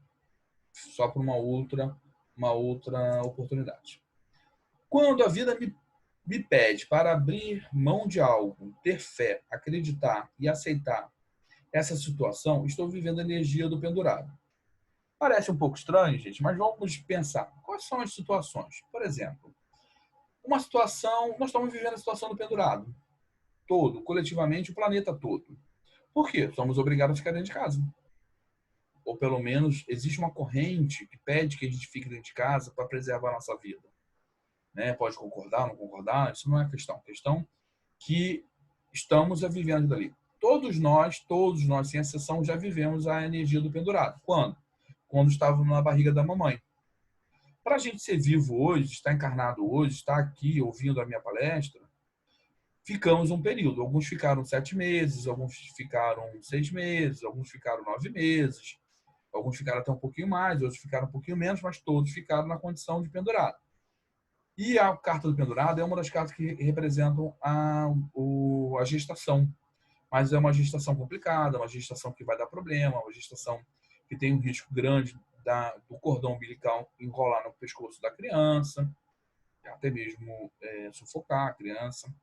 Só para uma outra oportunidade. Quando a vida me pede para abrir mão de algo, ter fé, acreditar e aceitar essa situação, estou vivendo a energia do pendurado. Parece um pouco estranho, gente, mas vamos pensar. Quais são as situações? Por exemplo, uma situação, nós estamos vivendo a situação do pendurado. Todo, coletivamente, o planeta todo. Por quê? Somos obrigados a ficar dentro de casa. Ou pelo menos existe uma corrente que pede que a gente fique dentro de casa para preservar a nossa vida. Né? Pode concordar, não concordar, isso não é questão. Questão que estamos vivendo dali. Todos nós, sem exceção, já vivemos a energia do pendurado. Quando? Quando estávamos na barriga da mamãe. Para a gente ser vivo hoje, estar encarnado hoje, estar aqui ouvindo a minha palestra, ficamos um período. Alguns ficaram 7 meses, alguns ficaram 6 meses, alguns ficaram 9 meses, alguns ficaram até um pouquinho mais, outros ficaram um pouquinho menos, mas todos ficaram na condição de pendurado. E a carta do pendurado é uma das cartas que representam a gestação. Mas é uma gestação complicada, uma gestação que vai dar problema, uma gestação que tem um risco grande do cordão umbilical enrolar no pescoço da criança, até mesmo sufocar a criança.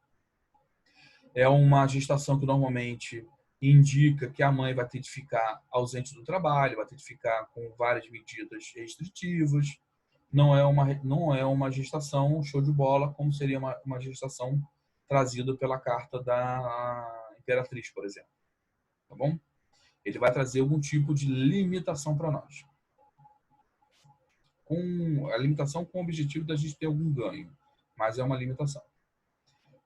É uma gestação que normalmente indica que a mãe vai ter de ficar ausente do trabalho, vai ter de ficar com várias medidas restritivas. Não é uma gestação show de bola, como seria uma gestação trazida pela carta da Imperatriz, por exemplo. Tá bom? Ele vai trazer algum tipo de limitação para nós. A limitação com o objetivo da gente ter algum ganho, mas é uma limitação.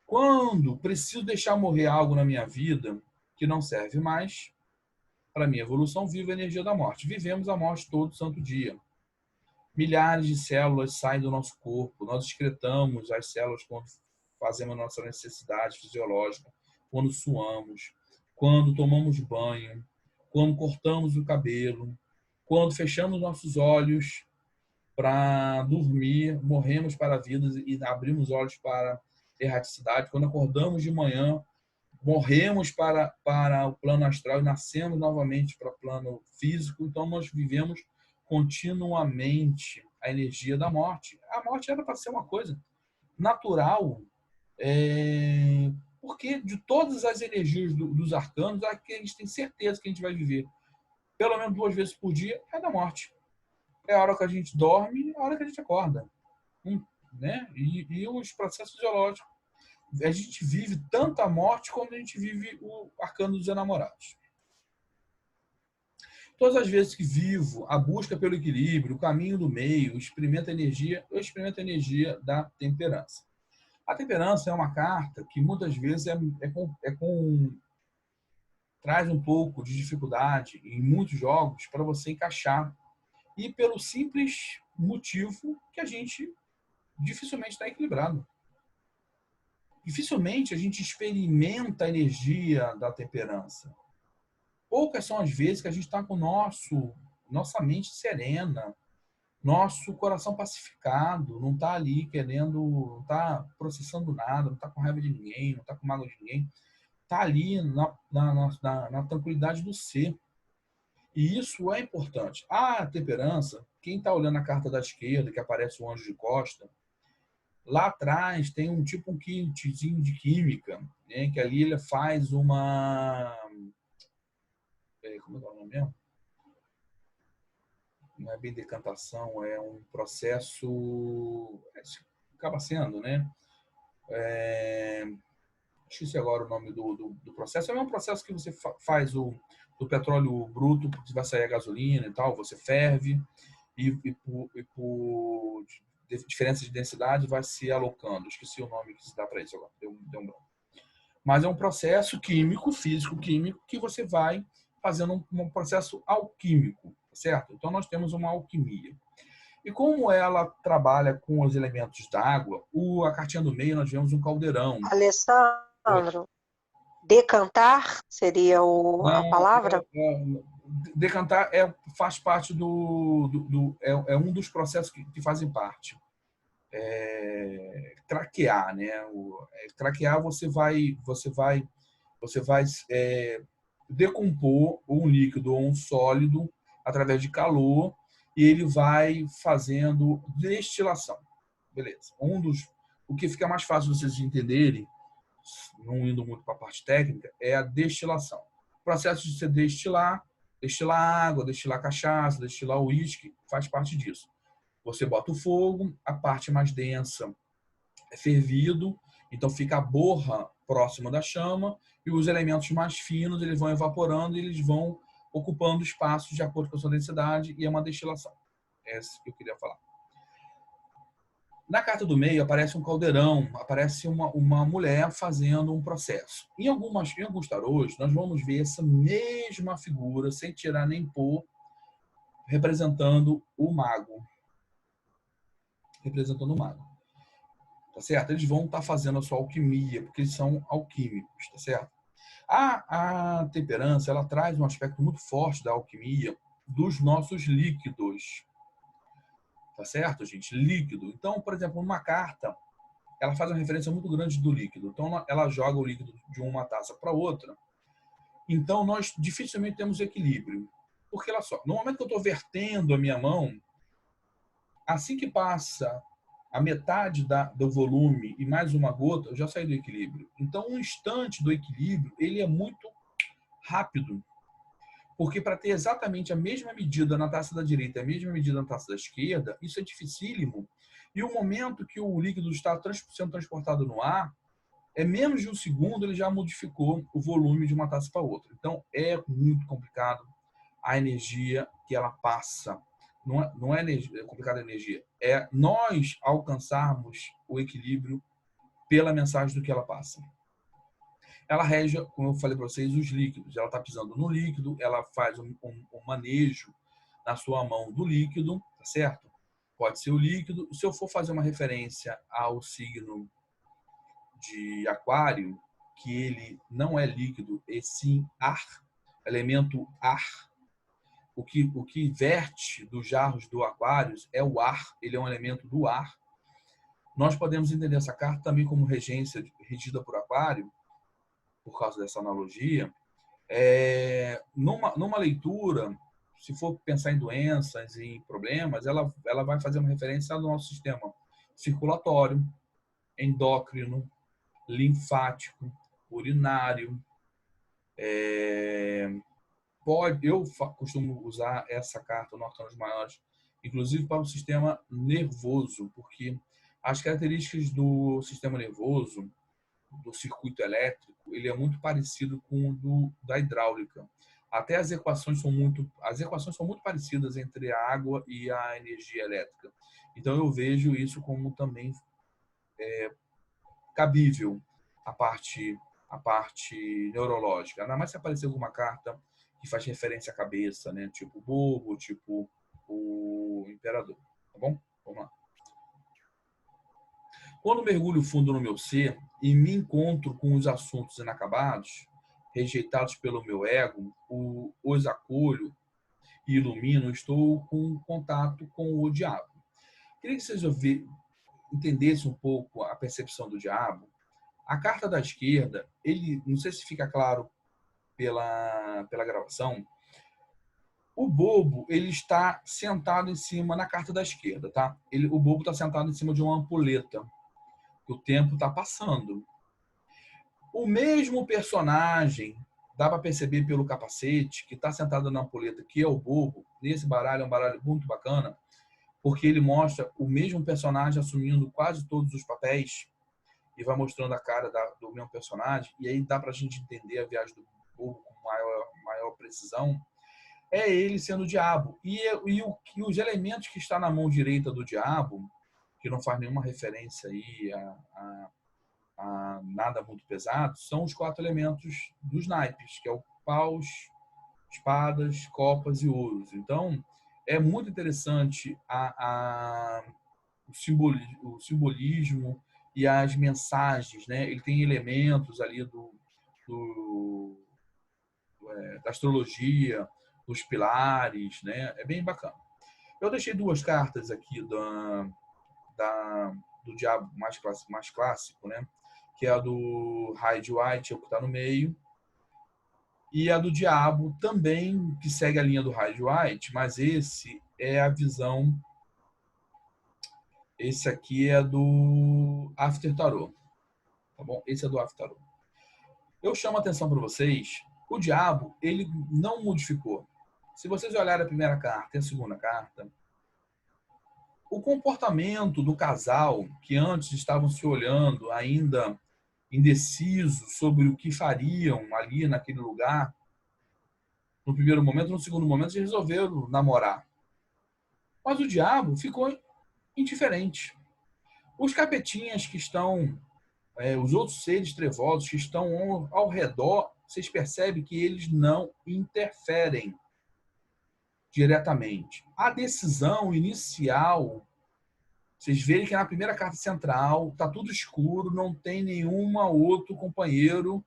Quando preciso deixar morrer algo na minha vida que não serve mais, para minha evolução, vivo a energia da morte. Vivemos a morte todo santo dia. Milhares de células saem do nosso corpo. Nós excretamos as células quando fazemos a nossa necessidade fisiológica, quando suamos, quando tomamos banho, quando cortamos o cabelo, quando fechamos nossos olhos para dormir, morremos para a vida e abrimos olhos para a erraticidade. Quando acordamos de manhã, morremos para o plano astral e nascemos novamente para o plano físico. Então, nós vivemos continuamente a energia da morte. A morte era para ser uma coisa natural, porque de todas as energias dos arcanos, a que a gente tem certeza que a gente vai viver pelo menos 2 vezes por dia é da morte. É a hora que a gente dorme e a hora que a gente acorda. Né? E os processos fisiológicos. A gente vive tanta morte quando a gente vive o arcano dos enamorados. Todas as vezes que vivo a busca pelo equilíbrio, o caminho do meio, eu experimento a energia da temperança. A temperança é uma carta que muitas vezes traz um pouco de dificuldade em muitos jogos para você encaixar. E pelo simples motivo que a gente dificilmente está equilibrado. Dificilmente a gente experimenta a energia da temperança. Poucas são as vezes que a gente está com nossa mente serena, nosso coração pacificado, não está ali querendo, não está processando nada, não está com raiva de ninguém, não está com mágoa de ninguém. Está ali na tranquilidade do ser. E isso é importante. A temperança, quem está olhando a carta da esquerda, que aparece o anjo de costa, lá atrás tem um kitzinho de química, né, que ali ele faz uma... Como é o nome mesmo? Não é bem decantação, é um processo... acaba sendo, né? Esqueci agora o nome do processo. É um processo que você faz do petróleo bruto, porque vai sair a gasolina e tal, você ferve e por diferença de densidade vai se alocando. Esqueci o nome que se dá para isso agora, deu um branco. Mas é um processo químico, físico-químico, que você vai fazendo um processo alquímico, certo? Então, nós temos uma alquimia. E como ela trabalha com os elementos da água, a cartinha do meio nós vemos um caldeirão. Alessandro, decantar seria a palavra? Decantar faz parte é um dos processos que fazem parte. Craquear, né? Craquear você vai decompor um líquido ou um sólido através de calor e ele vai fazendo destilação. Beleza. O que fica mais fácil de vocês entenderem, não indo muito para a parte técnica, é a destilação. O processo de você destilar água, destilar cachaça, destilar uísque, faz parte disso. Você bota o fogo, a parte mais densa é fervido, então fica a borra próximo da chama, e os elementos mais finos eles vão evaporando e eles vão ocupando espaços de acordo com a sua densidade, e é uma destilação. É isso que eu queria falar. Na carta do meio aparece um caldeirão, aparece uma mulher fazendo um processo. Em alguns tarôs, nós vamos ver essa mesma figura, sem tirar nem pôr, representando o mago. Tá certo? Eles vão estar fazendo a sua alquimia, porque eles são alquímicos, tá certo? A temperança, ela traz um aspecto muito forte da alquimia dos nossos líquidos. Tá certo, gente? Líquido. Então, por exemplo, uma carta, ela faz uma referência muito grande do líquido. Então, ela joga o líquido de uma taça para outra. Então, nós dificilmente temos equilíbrio. Porque, olha só, no momento que eu estou vertendo a minha mão, assim que passa a metade do volume e mais uma gota, eu já saí do equilíbrio. Então, um instante do equilíbrio, ele é muito rápido. Porque para ter exatamente a mesma medida na taça da direita e a mesma medida na taça da esquerda, isso é dificílimo. E o momento que o líquido está sendo transportado no ar, é menos de um segundo, ele já modificou o volume de uma taça para outra. Então, é muito complicado a energia que ela passa. Não é complicada a energia. É nós alcançarmos o equilíbrio pela mensagem do que ela passa. Ela rege, como eu falei para vocês, os líquidos. Ela está pisando no líquido, ela faz um manejo na sua mão do líquido, tá certo? Pode ser o líquido. Se eu for fazer uma referência ao signo de Aquário, que ele não é líquido, e sim ar, elemento ar. O que verte dos jarros do Aquário é o ar, ele é um elemento do ar. Nós podemos entender essa carta também como regência regida por Aquário, por causa dessa analogia. Numa leitura, se for pensar em doenças e em problemas, ela vai fazer uma referência ao nosso sistema circulatório, endócrino, linfático, urinário. Eu costumo usar essa carta no Arcanos Maiores, inclusive para o sistema nervoso, porque as características do sistema nervoso, do circuito elétrico, ele é muito parecido com o da hidráulica. Até as equações são muito parecidas entre a água e a energia elétrica. Então eu vejo isso como também cabível a parte neurológica. Ainda mais se aparecer alguma carta que faz referência à cabeça, né? Tipo o bobo, tipo o imperador. Tá bom? Vamos lá. Quando mergulho fundo no meu ser e me encontro com os assuntos inacabados, rejeitados pelo meu ego, os acolho e ilumino, estou com contato com o diabo. Queria que vocês entendessem um pouco a percepção do diabo. A carta da esquerda, não sei se fica claro pela gravação, o bobo ele está sentado em cima, na carta da esquerda, tá? O bobo está sentado em cima de uma ampulheta. O tempo está passando. O mesmo personagem, dá para perceber pelo capacete, que está sentado na ampulheta, que é o bobo. Nesse baralho é um baralho muito bacana, porque ele mostra o mesmo personagem assumindo quase todos os papéis e vai mostrando a cara do mesmo personagem. E aí dá para a gente entender a viagem do bobo com maior precisão. É ele sendo o diabo. E os elementos que está na mão direita do diabo, que não faz nenhuma referência aí a nada muito pesado, são os 4 elementos dos naipes, que é o paus, espadas, copas e ouros. Então, é muito interessante o simbolismo e as mensagens, né? Ele tem elementos ali da astrologia, dos pilares, né? É bem bacana. Eu deixei 2 cartas aqui do diabo mais clássico, né? Que é a do Hyde White, que está no meio, e a do diabo também, que segue a linha do Hyde White, mas esse é a visão. Esse aqui é do After Tarot, tá bom? Esse é do After Tarot. Eu chamo a atenção para vocês, o diabo, ele não modificou. Se vocês olharem a primeira carta e a segunda carta, o comportamento do casal, que antes estavam se olhando ainda indecisos sobre o que fariam ali naquele lugar. No primeiro momento, no segundo momento, eles resolveram namorar. Mas o diabo ficou indiferente. Os capetinhas que estão, os outros seres trevosos que estão ao redor, vocês percebem que eles não interferem diretamente. A decisão inicial, vocês verem que na primeira carta central está tudo escuro, não tem nenhum outro companheiro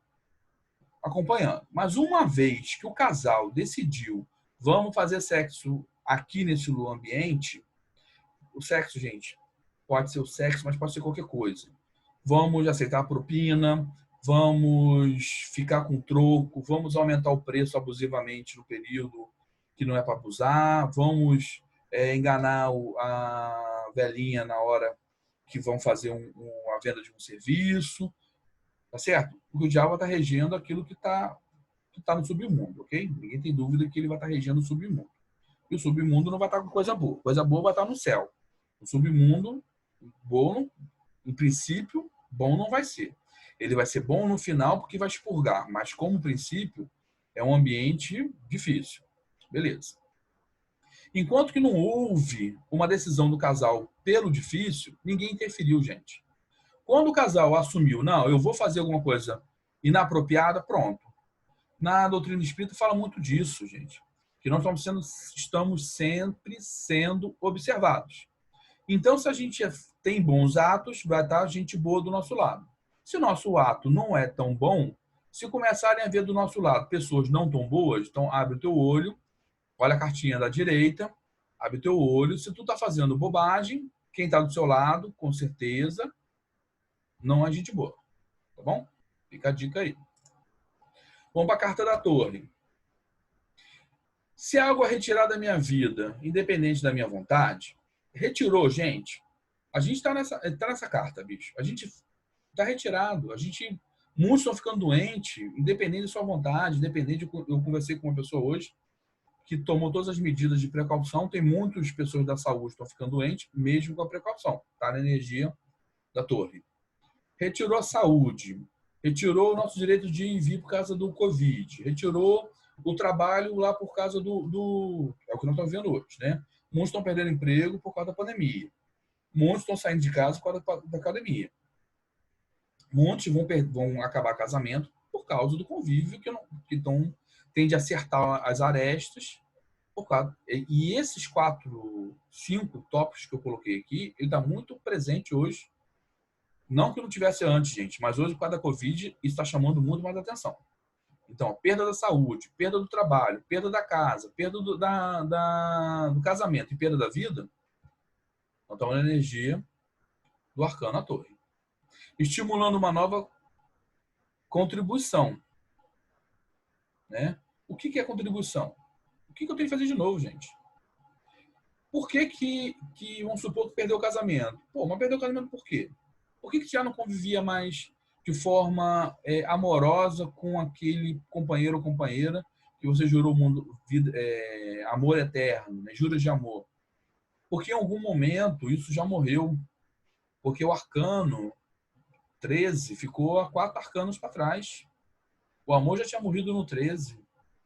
acompanhando. Mas uma vez que o casal decidiu, vamos fazer sexo aqui nesse ambiente, o sexo, gente, pode ser o sexo, mas pode ser qualquer coisa. Vamos aceitar a propina, vamos ficar com troco, vamos aumentar o preço abusivamente no período que não é para abusar, vamos enganar a velhinha na hora que vão fazer a venda de um serviço, tá certo? Porque o diabo está regendo aquilo que tá no submundo, ok? Ninguém tem dúvida que ele vai estar regendo o submundo. E o submundo não vai estar com coisa boa. Coisa boa vai estar no céu. O submundo, bom, em princípio, bom não vai ser. Ele vai ser bom no final porque vai expurgar, mas como princípio é um ambiente difícil. Beleza. Enquanto que não houve uma decisão do casal pelo difícil, ninguém interferiu, gente. Quando o casal assumiu, não, eu vou fazer alguma coisa inapropriada, pronto. Na doutrina espírita fala muito disso, gente. Que nós estamos sempre sendo observados. Então, se a gente tem bons atos, vai estar gente boa do nosso lado. Se o nosso ato não é tão bom, se começarem a ver do nosso lado pessoas não tão boas, então abre o teu olho, olha a cartinha da direita, abre o teu olho. Se tu está fazendo bobagem, quem está do seu lado, com certeza, não é gente boa. Tá bom? Fica a dica aí. Vamos para a carta da torre. Se algo é retirado da minha vida, independente da minha vontade, retirou, gente. A gente está nessa carta, bicho. A gente está retirado. Muitos estão ficando doentes, independente da sua vontade, independente. Eu conversei com uma pessoa hoje que tomou todas as medidas de precaução. Tem muitas pessoas da saúde que estão ficando doentes, mesmo com a precaução. Está na energia da torre. Retirou a saúde, retirou o nosso direito de ir e vir por causa do Covid, retirou o trabalho lá por causa é o que nós estamos vendo hoje, né? Muitos estão perdendo emprego por causa da pandemia. Muitos estão saindo de casa por causa da academia. Muitos vão acabar casamento por causa do convívio que tende a acertar as arestas. E esses 5 tópicos que eu coloquei aqui, ele está muito presente hoje. Não que não tivesse antes, gente, mas hoje, por causa da Covid, isso está chamando muito mais atenção. Então, perda da saúde, perda do trabalho, perda da casa, perda do casamento e perda da vida, nós estamos na energia do arcano à torre. Estimulando uma nova contribuição. Né? O que é contribuição? O que eu tenho que fazer de novo, gente? Por que vamos supor que perdeu o casamento? Mas perdeu o casamento por quê? Por que já não convivia mais de forma amorosa com aquele companheiro ou companheira que você jurou amor eterno, né? Juras de amor? Porque em algum momento isso já morreu. Porque o arcano 13 ficou a 4 arcanos para trás. O amor já tinha morrido no 13.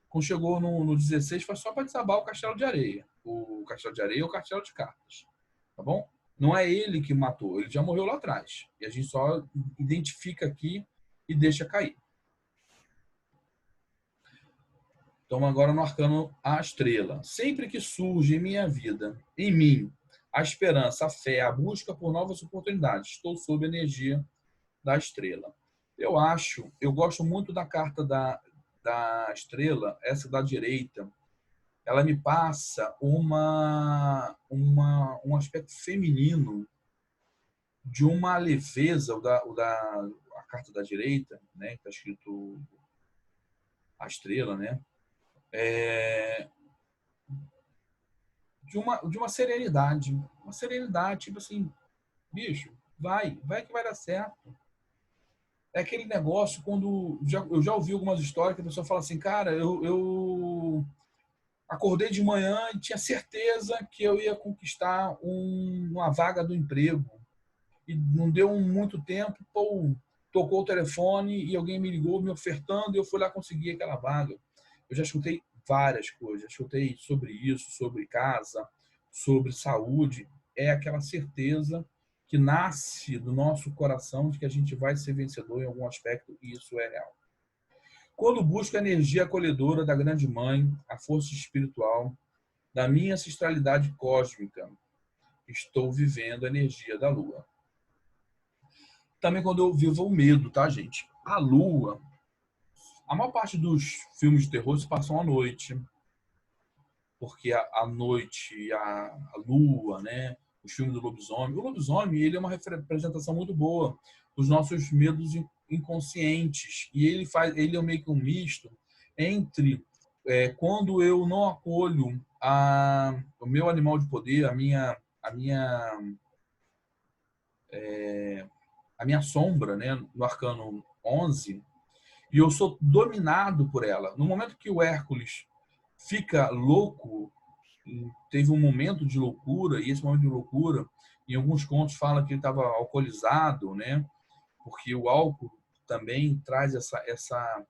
Quando chegou no 16, foi só para desabar o castelo de areia. O castelo de areia ou o castelo de cartas. Tá bom? Não é ele que matou, ele já morreu lá atrás. E a gente só identifica aqui e deixa cair. Então, agora no arcano a estrela. Sempre que surge em minha vida, em mim, a esperança, a fé, a busca por novas oportunidades, estou sob a energia da estrela. Eu gosto muito da carta da estrela, essa da direita. Ela me passa um aspecto feminino de uma leveza, a carta da direita, né, que está escrito a estrela, né, de uma serenidade, tipo assim, bicho, vai que vai dar certo. É aquele negócio quando eu já ouvi algumas histórias que a pessoa fala assim, cara, eu acordei de manhã e tinha certeza que eu ia conquistar uma vaga do emprego. E não deu muito tempo, tocou o telefone e alguém me ligou me ofertando e eu fui lá conseguir aquela vaga. Eu já escutei várias coisas. Já escutei sobre isso, sobre casa, sobre saúde. É aquela certeza que nasce do nosso coração de que a gente vai ser vencedor em algum aspecto, e isso é real. Quando busco a energia acolhedora da grande mãe, a força espiritual, da minha ancestralidade cósmica, estou vivendo a energia da lua. Também quando eu vivo o medo, tá, gente? A lua, a maior parte dos filmes de terror se passam à noite, porque a noite, a lua, né? Os filmes do lobisomem. O lobisomem, ele é uma representação muito boa dos nossos medos inconscientes. E ele é meio que um misto entre quando eu não acolho o meu animal de poder, a minha sombra, né, no arcano 11, e eu sou dominado por ela. No momento que o Hércules fica louco, teve um momento de loucura, e esse momento de loucura, em alguns contos fala que ele estava alcoolizado, né? Porque o álcool também traz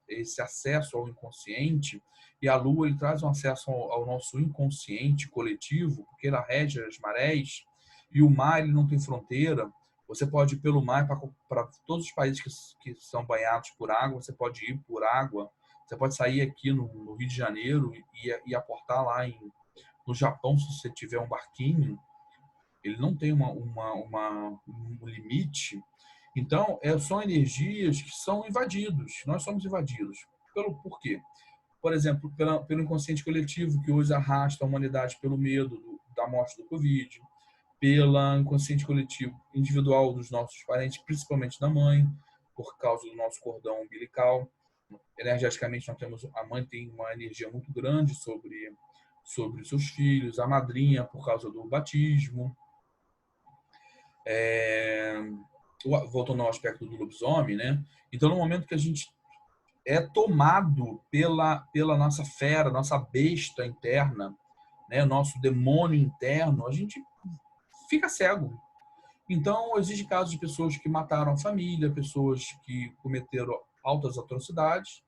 esse acesso ao inconsciente, e a lua ele traz um acesso ao nosso inconsciente coletivo, porque ela rege as marés, e o mar ele não tem fronteira. Você pode ir pelo mar para todos os países que são banhados por água, você pode ir por água, você pode sair aqui no Rio de Janeiro e aportar lá no Japão, se você tiver um barquinho, ele não tem um limite. Então, são energias que são invadidos. Nós somos invadidos. Por quê? Por exemplo, pelo inconsciente coletivo, que hoje arrasta a humanidade pelo medo da morte do Covid, pelo inconsciente coletivo individual dos nossos parentes, principalmente da mãe, por causa do nosso cordão umbilical. Energeticamente, a mãe tem uma energia muito grande sobre seus filhos, a madrinha por causa do batismo. Voltando ao aspecto do lobisomem, né? Então, no momento que a gente é tomado pela nossa fera, nossa besta interna, né? Nosso demônio interno, a gente fica cego. Então, existem casos de pessoas que mataram a família, pessoas que cometeram altas atrocidades.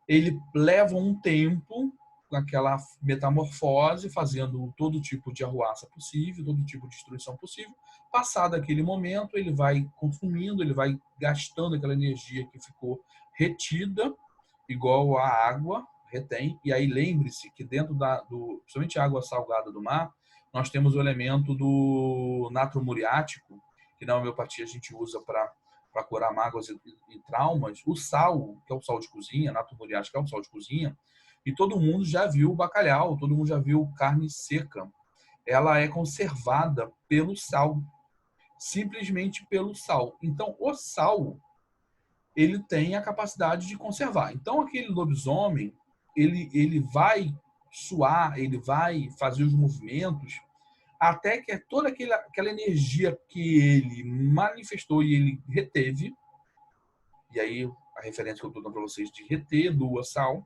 Ele leva um tempo naquela metamorfose, fazendo todo tipo de arruaça possível, todo tipo de destruição possível. Passado aquele momento, ele vai consumindo, ele vai gastando aquela energia que ficou retida, igual a água retém. E aí lembre-se que dentro principalmente a água salgada do mar, nós temos o elemento do natro muriático, que na homeopatia a gente usa para curar mágoas e traumas. O sal, que é o sal de cozinha, natro muriático, que é o sal de cozinha, e todo mundo já viu bacalhau, todo mundo já viu carne seca. Ela é conservada pelo sal, simplesmente pelo sal. Então, o sal, ele tem a capacidade de conservar. Então, aquele lobisomem, ele vai suar, ele vai fazer os movimentos, até que toda aquela energia que ele manifestou e ele reteve, e aí a referência que eu estou dando para vocês de reter, lua, sal,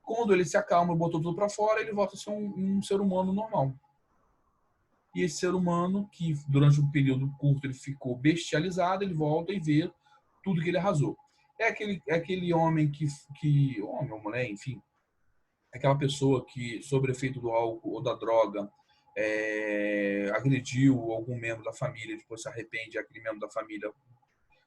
quando ele se acalma e botou tudo para fora, ele volta a ser um ser humano normal. E esse ser humano, que durante um período curto ele ficou bestializado, ele volta e vê tudo que ele arrasou. É aquele homem homem ou mulher, enfim, aquela pessoa que, sob efeito do álcool ou da droga, agrediu algum membro da família, depois se arrepende, aquele membro da família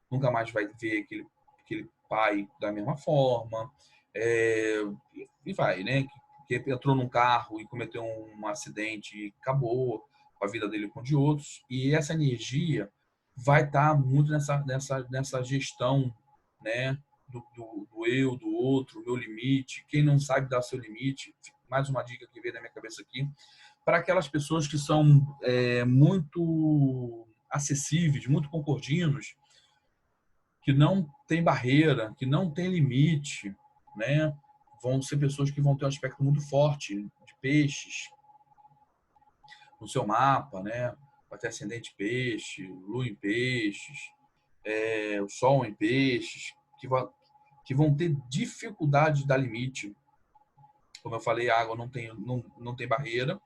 nunca mais vai ver aquele pai da mesma forma, e vai, né? Que entrou num carro e cometeu um acidente e acabou a vida dele com de outros. E essa energia vai estar muito nessa gestão, né? Do eu, do outro, meu limite. Quem não sabe dar seu limite, mais uma dica que veio na minha cabeça aqui, para aquelas pessoas que são muito acessíveis, muito concordinos, que não tem barreira, que não tem limite, né? Vão ser pessoas que vão ter um aspecto muito forte de peixes no seu mapa, né? Vai ter ascendente peixe, lua em peixes, o sol em peixes, que vão ter dificuldade de dar limite. Como eu falei, a água não tem barreira.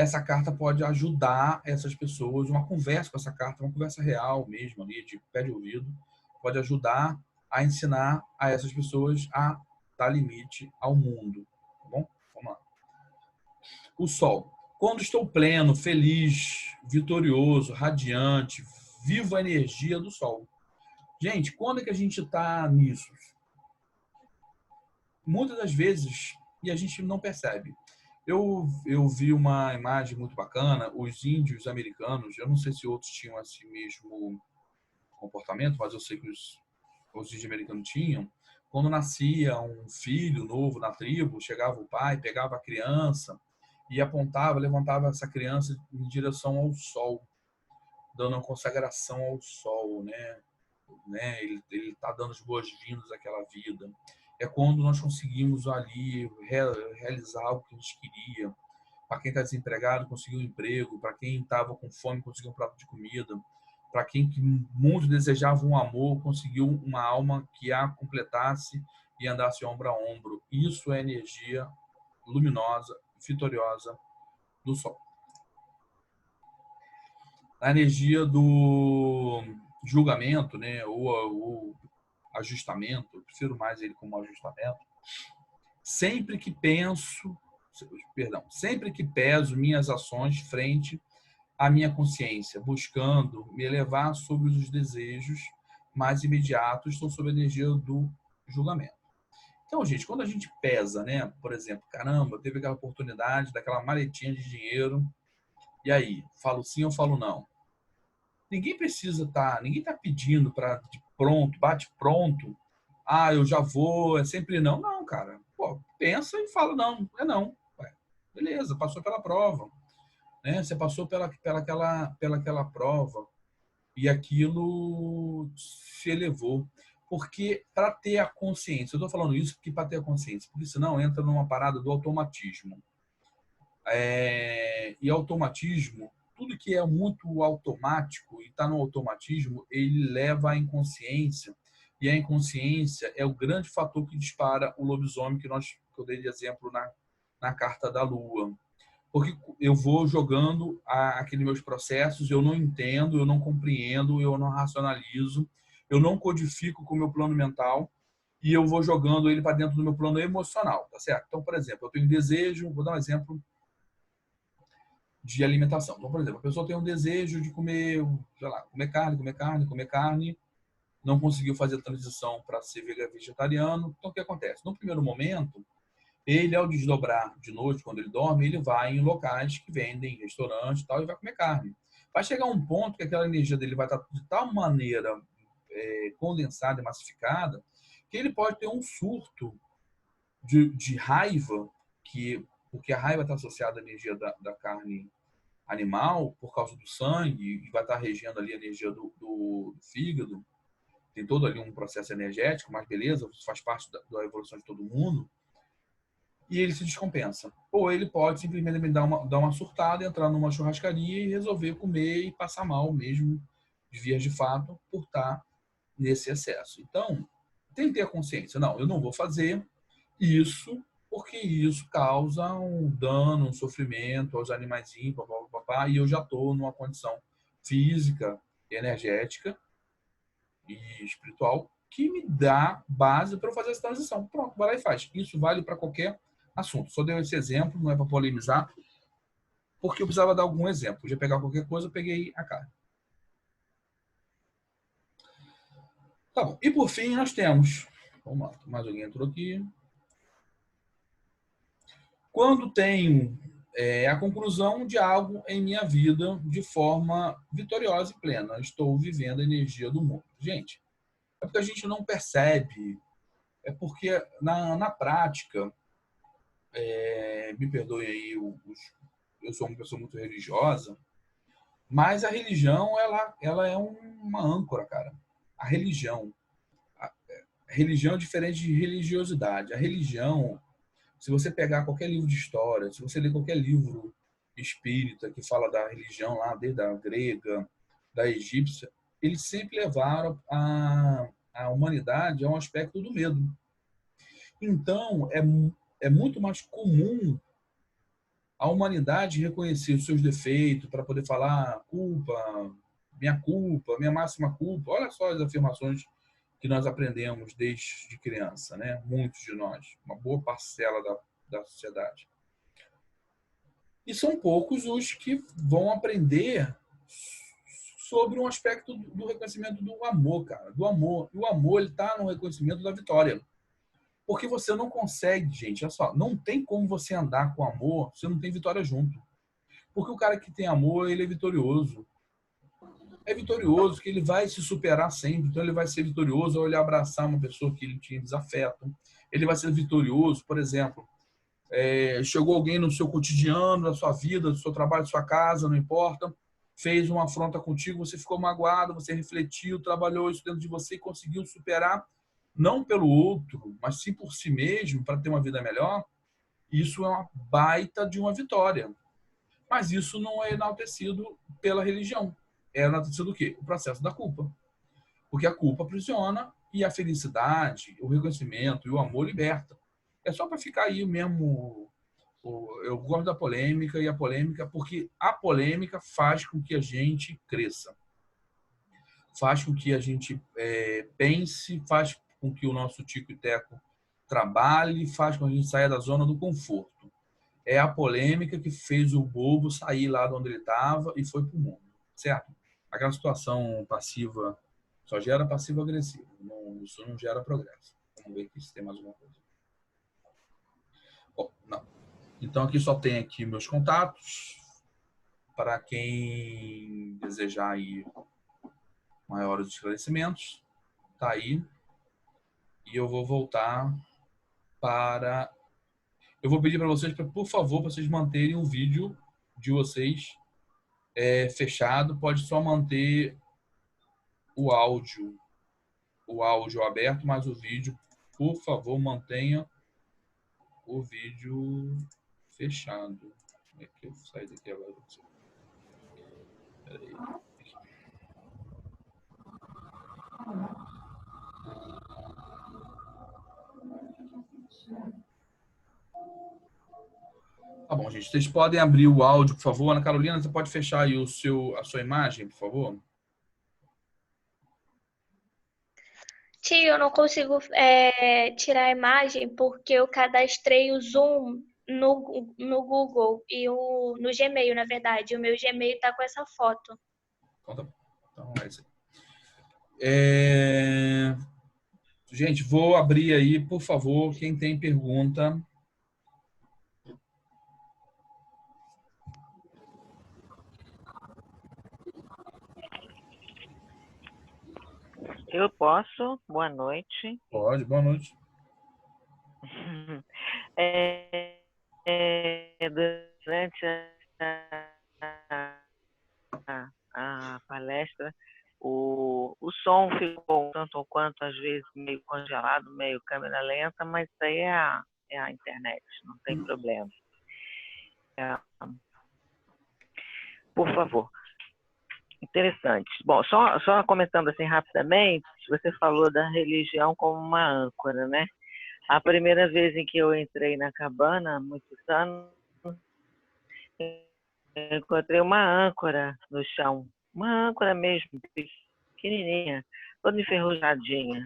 essa carta pode ajudar essas pessoas, uma conversa com essa carta, uma conversa real mesmo ali, de pé de ouvido, pode ajudar a ensinar a essas pessoas a dar limite ao mundo, tá bom? Vamos lá. O Sol. Quando estou pleno, feliz, vitorioso, radiante, vivo a energia do Sol. Gente, quando é que a gente está nisso? Muitas das vezes, e a gente não percebe. Eu vi uma imagem muito bacana, os índios americanos, eu não sei se outros tinham esse mesmo comportamento, mas eu sei que os índios americanos tinham. Quando nascia um filho novo na tribo, chegava o pai, pegava a criança e apontava, levantava essa criança em direção ao sol, dando uma consagração ao sol, né? Ele está dando as boas-vindas àquela vida. É quando nós conseguimos ali realizar algo que a gente queria. Para quem está desempregado, conseguiu um emprego. Para quem estava com fome, conseguiu um prato de comida. Para quem muito desejava um amor, conseguiu uma alma que a completasse e andasse ombro a ombro. Isso é energia luminosa, vitoriosa do Sol. A energia do julgamento, né, ou ajustamento, eu prefiro mais ele como ajustamento. Sempre que peso minhas ações frente à minha consciência, buscando me elevar sobre os desejos mais imediatos, estou sob a energia do julgamento. Então, gente, quando a gente pesa, né, por exemplo, caramba, teve aquela oportunidade daquela maletinha de dinheiro, e aí, falo sim ou falo não? Ninguém tá pedindo para de pronto, bate pronto. Ah, eu já vou, é sempre não. Não, cara. Pô, pensa e fala não, é não. Ué, beleza, passou pela prova, né? Você passou pelaquela prova e aquilo se elevou. Porque para ter a consciência, eu estou falando isso porque para ter a consciência, porque senão entra numa parada do automatismo. E automatismo, tudo que é muito automático e está no automatismo, ele leva à inconsciência. E a inconsciência é o grande fator que dispara o lobisomem que eu dei de exemplo na carta da Lua. Porque eu vou jogando aqueles meus processos, eu não entendo, eu não compreendo, eu não racionalizo, eu não codifico com o meu plano mental e eu vou jogando ele para dentro do meu plano emocional, tá certo? Então, por exemplo, eu tenho desejo, vou dar um exemplo de alimentação. Então, por exemplo, a pessoa tem um desejo de comer, sei lá, comer carne, não conseguiu fazer a transição para ser vegetariano. Então, o que acontece? No primeiro momento, ele, ao desdobrar de noite, quando ele dorme, ele vai em locais que vendem, restaurantes e tal, e vai comer carne. Vai chegar um ponto que aquela energia dele vai estar de tal maneira condensada e massificada que ele pode ter um surto de raiva, porque a raiva está associada à energia da carne animal, por causa do sangue, e vai estar regendo ali a energia do fígado. Tem todo ali um processo energético, mas beleza, faz parte da evolução de todo mundo. E ele se descompensa. Ou ele pode simplesmente dar uma surtada, entrar numa churrascaria e resolver comer e passar mal mesmo, de vias de fato, por estar nesse excesso. Então, tem que ter a consciência. Não, eu não vou fazer isso porque isso causa um dano, um sofrimento aos animaizinhos, papá, e eu já estou numa condição física, energética e espiritual que me dá base para eu fazer essa transição. Pronto, vai lá e faz. Isso vale para qualquer assunto. Só dei esse exemplo, não é para polemizar, porque eu precisava dar algum exemplo. Podia pegar qualquer coisa, eu peguei a cara. Tá bom. E por fim, nós temos... Vamos lá, mais alguém entrou aqui. Quando tenho a conclusão de algo em minha vida de forma vitoriosa e plena. Estou vivendo a energia do mundo. Gente, é porque a gente não percebe, é porque na prática, me perdoe aí, eu sou uma pessoa muito religiosa, mas a religião, ela é uma âncora, cara. A religião é diferente de religiosidade. A religião, se você pegar qualquer livro de história, se você ler qualquer livro espírita que fala da religião lá, desde a grega, da egípcia, eles sempre levaram a humanidade a um aspecto do medo. Então, é muito mais comum a humanidade reconhecer os seus defeitos para poder falar culpa, minha máxima culpa. Olha só as afirmações que nós aprendemos desde criança, né? Muitos de nós, uma boa parcela da sociedade. E são poucos os que vão aprender sobre um aspecto do reconhecimento do amor, cara, do amor. E o amor, ele está no reconhecimento da vitória. Porque você não consegue, gente, olha só, não tem como você andar com amor se não tem vitória junto. Porque o cara que tem amor, ele é vitorioso. É vitorioso, que ele vai se superar sempre. Então, ele vai ser vitorioso ao ele abraçar uma pessoa que ele tinha desafeto. Ele vai ser vitorioso, por exemplo, chegou alguém no seu cotidiano, na sua vida, no seu trabalho, na sua casa, não importa, fez uma afronta contigo, você ficou magoado, você refletiu, trabalhou isso dentro de você e conseguiu superar, não pelo outro, mas sim por si mesmo, para ter uma vida melhor. Isso é uma baita de uma vitória. Mas isso não é enaltecido pela religião. É enaltecido o quê? O processo da culpa. Porque a culpa aprisiona e a felicidade, o reconhecimento e o amor liberta. É só para ficar aí mesmo. Eu gosto da polêmica, e a polêmica, porque a polêmica faz com que a gente cresça. Faz com que a gente pense, faz com que o nosso tico e teco trabalhe, faz com que a gente saia da zona do conforto. É a polêmica que fez o bobo sair lá de onde ele estava e foi para o mundo, certo? Aquela situação passiva só gera passivo-agressivo. Isso não gera progresso. Vamos ver aqui se tem mais alguma coisa. Bom, não. Então, aqui só tem aqui meus contatos. Para quem desejar aí maiores esclarecimentos, tá aí. E eu vou voltar para... Eu vou pedir para vocês, por favor, para vocês manterem o vídeo de vocês fechado. Pode só manter o áudio aberto, mas o vídeo, por favor, mantenha o vídeo fechado. Como é que eu saio daqui agora? Peraí. Tá bom, gente. Vocês podem abrir o áudio, por favor. Ana Carolina, você pode fechar aí a sua imagem, por favor? Tio, eu não consigo tirar a imagem porque eu cadastrei o Zoom no Google e no Gmail, na verdade. O meu Gmail tá com essa foto. Então tá bom. Então é isso aí. Gente, vou abrir aí, por favor, quem tem pergunta. Eu posso? Boa noite. Pode, boa noite. Durante a palestra, o som ficou tanto ou quanto, às vezes, meio congelado, meio câmera lenta, mas isso aí é a internet, não tem problema. Por favor. Interessante. Bom, só comentando assim rapidamente, você falou da religião como uma âncora, né? A primeira vez em que eu entrei na cabana, há muitos anos, eu encontrei uma âncora no chão. Uma âncora mesmo, pequenininha, toda enferrujadinha.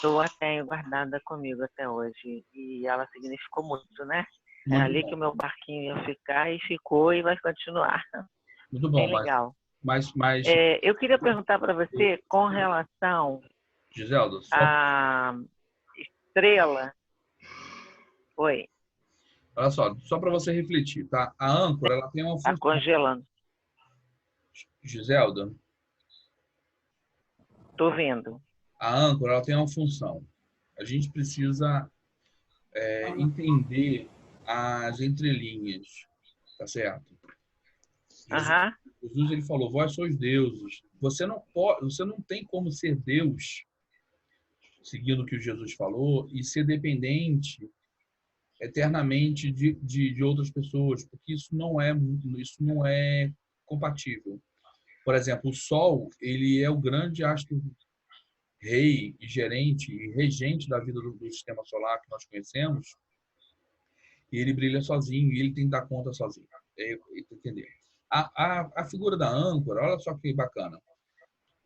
Eu a tenho guardada comigo até hoje. E ela significou muito, né? É ali que o meu barquinho ia ficar e ficou e vai continuar. Muito bom, bem legal. Mas eu queria perguntar para você com relação Giselda, à estrela. Oi. Olha só para você refletir, tá? A âncora, ela tem uma função. Está congelando. Giselda. Estou vendo. A âncora, ela tem uma função. A gente precisa entender as entrelinhas, tá certo? Jesus, ele falou, vós sois deuses. Você não tem como ser Deus, seguindo o que Jesus falou, e ser dependente eternamente de outras pessoas, porque isso não é compatível. Por exemplo, o Sol, ele é o grande astro rei e gerente e regente da vida do sistema solar que nós conhecemos, e ele brilha sozinho e ele tem que dar conta sozinho. Entendeu? A figura da âncora, olha só que bacana.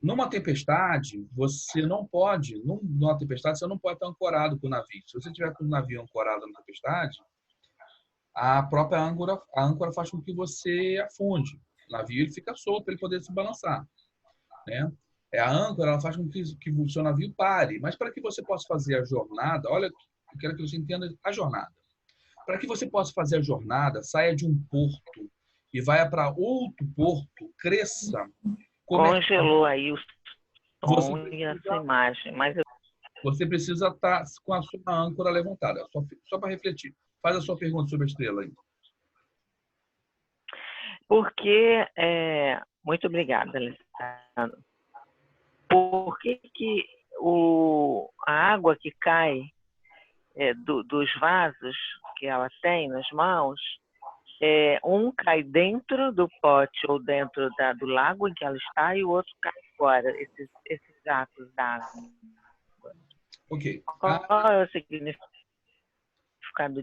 Numa tempestade, você não pode, numa tempestade, você não pode estar ancorado com o navio. Se você tiver com o navio ancorado na tempestade, a própria âncora faz com que você afunde. O navio ele fica solto para ele poder se balançar, né? A âncora ela faz com que o seu navio pare. Mas para que você possa fazer a jornada, olha, eu quero que você entenda a jornada. Para que você possa fazer a jornada, saia de um porto e vá para outro porto, cresça. Congelou aí o som e essa imagem, mas você precisa estar com a sua âncora levantada. Só para refletir. Faz a sua pergunta sobre a estrela aí. Porque, muito obrigada, Alessandro. Por que a água que cai dos vasos que ela tem nas mãos, um cai dentro do pote ou dentro do lago em que ela está e o outro cai fora, esses jatos d'água? Ok. Qual é o significado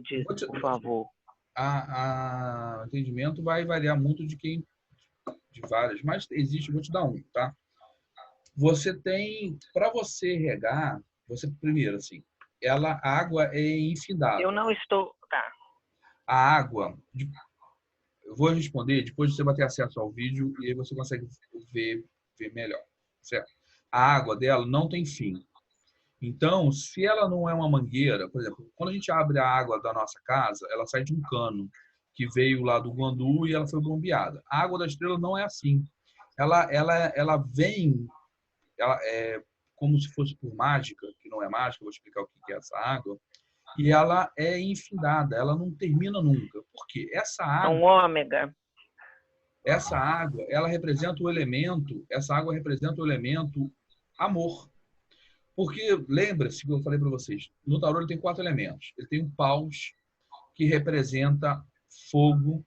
disso, por favor? O entendimento vai variar muito de várias, mas existe, vou te dar um, tá? Você tem, para você regar, você primeiro assim, a água é infindável. Eu não estou, tá. A água, eu vou responder depois de você ter acesso ao vídeo e aí você consegue ver melhor, certo? A água dela não tem fim. Então, se ela não é uma mangueira, por exemplo, quando a gente abre a água da nossa casa, ela sai de um cano que veio lá do Guandu e ela foi bombeada. A água da estrela não é assim. Ela vem, ela é como se fosse por mágica, que não é mágica, vou explicar o que é essa água, e ela é infindada, ela não termina nunca. Por quê? Essa ômega. Essa água, ela representa o elemento, amor. Porque, lembra-se que eu falei para vocês, no tarô ele tem 4 elementos. Ele tem um paus, que representa fogo,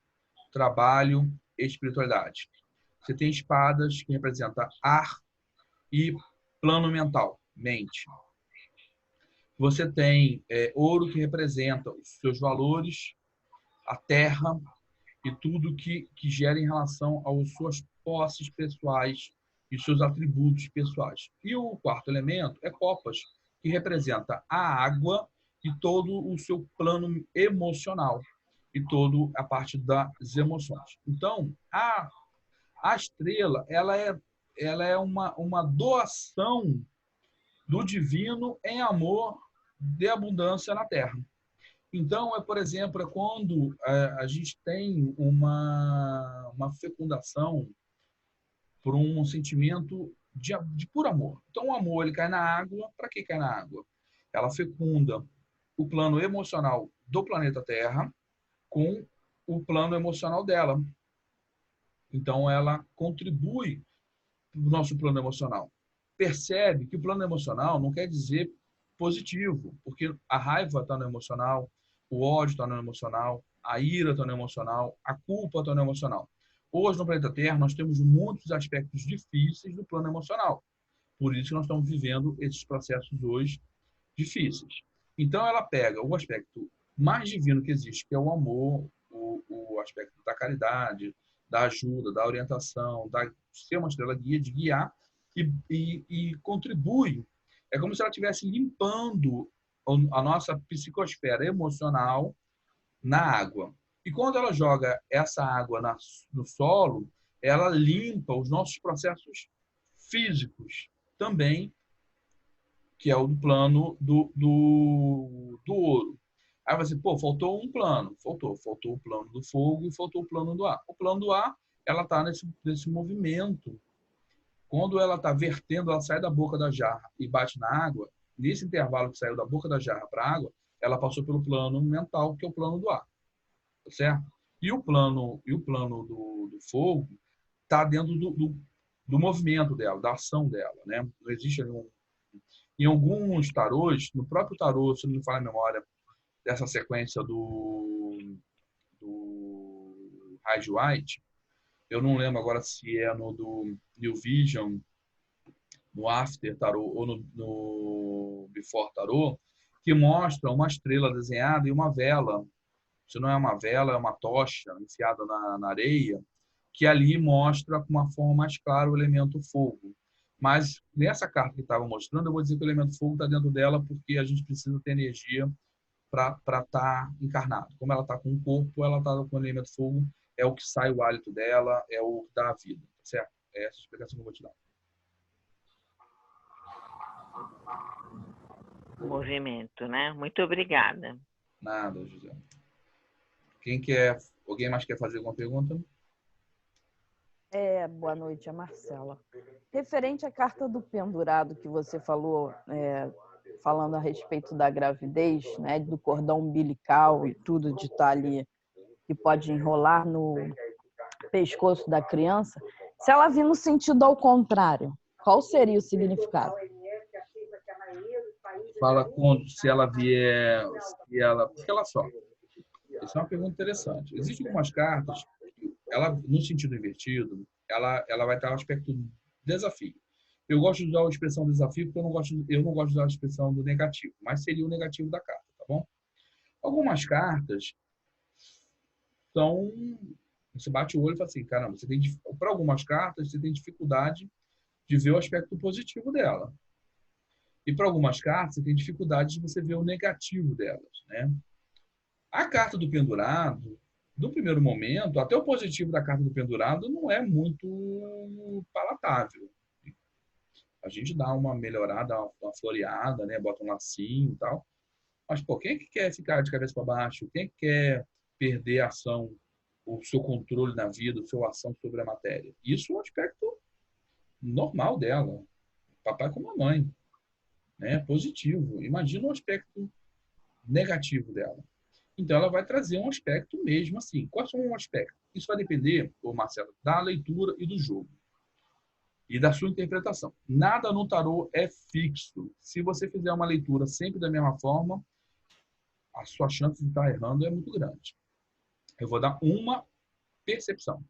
trabalho e espiritualidade. Você tem espadas, que representa ar e plano mental, mente. Você tem ouro, que representa os seus valores, a terra e tudo que gera em relação às suas posses pessoais e seus atributos pessoais. E o 4º elemento é copas, que representa a água e todo o seu plano emocional e toda a parte das emoções. Então, a estrela ela é uma doação do divino em amor de abundância na Terra. Então, por exemplo, quando a gente tem uma fecundação por um sentimento de puro amor. Então, o amor ele cai na água. Para que cai na água? Ela fecunda o plano emocional do planeta Terra com o plano emocional dela. Então, ela contribui para o nosso plano emocional. Percebe que o plano emocional não quer dizer positivo, porque a raiva está no emocional, o ódio está no emocional, a ira está no emocional, a culpa está no emocional. Hoje, no planeta Terra, nós temos muitos aspectos difíceis do plano emocional. Por isso que nós estamos vivendo esses processos hoje difíceis. Então, ela pega o aspecto mais divino que existe, que é o amor, o aspecto da caridade, da ajuda, da orientação, da ser uma estrela guia, de guiar, e contribui. É como se ela estivesse limpando a nossa psicosfera emocional na água. E quando ela joga essa água no solo, ela limpa os nossos processos físicos também, que é o do plano do ouro. Aí você, faltou um plano. Faltou o plano do fogo e faltou o plano do ar. O plano do ar, ela está nesse movimento. Quando ela está vertendo, ela sai da boca da jarra e bate na água. Nesse intervalo que saiu da boca da jarra para a água, ela passou pelo plano mental, que é o plano do ar. Certo? E o plano do fogo está dentro do movimento dela, da ação dela, né? Não existe nenhum. Em alguns tarôs, no próprio tarô, se não me falha a memória, dessa sequência do Ride White, eu não lembro agora se é no do New Vision, no After Tarô ou no Before Tarô, que mostra uma estrela desenhada e uma vela se não é uma vela, é uma tocha enfiada na areia, que ali mostra com uma forma mais clara o elemento fogo. Mas nessa carta que estava mostrando, eu vou dizer que o elemento fogo está dentro dela porque a gente precisa ter energia para estar encarnado. Como ela está com o corpo, ela está com o elemento fogo, é o que sai o hálito dela, é o que dá a vida, tá certo? É essa a explicação que eu vou te dar. Movimento, né? Muito obrigada. Nada, José. Alguém mais quer fazer alguma pergunta? Boa noite, a Marcela. Referente à carta do pendurado que você falou, falando a respeito da gravidez, né, do cordão umbilical e tudo de estar ali, que pode enrolar no pescoço da criança, se ela vir no sentido ao contrário, qual seria o significado? Fala se ela vier, porque ela só. Essa é uma pergunta interessante. Existem algumas cartas, ela no sentido invertido, ela vai estar no aspecto desafio. Eu gosto de usar a expressão desafio porque eu não gosto de usar a expressão do negativo, mas seria o negativo da carta, tá bom? Algumas cartas são, você bate o olho e fala assim, caramba, para algumas cartas você tem dificuldade de ver o aspecto positivo dela. E para algumas cartas você tem dificuldade de você ver o negativo delas, né? A carta do pendurado, no primeiro momento, até o positivo da carta do pendurado não é muito palatável. A gente dá uma melhorada, uma floreada, né? Bota um lacinho e tal. Mas, pô, quem é que quer ficar de cabeça para baixo? Quem é que quer perder a ação, o seu controle na vida, a sua ação sobre a matéria? Isso é um aspecto normal dela. Papai com mamãe. Né? Positivo. Imagina um aspecto negativo dela. Então, ela vai trazer um aspecto mesmo assim. Quais são os aspectos? Isso vai depender, Marcelo, da leitura e do jogo. E da sua interpretação. Nada no tarô é fixo. Se você fizer uma leitura sempre da mesma forma, a sua chance de estar errando é muito grande. Eu vou dar uma percepção.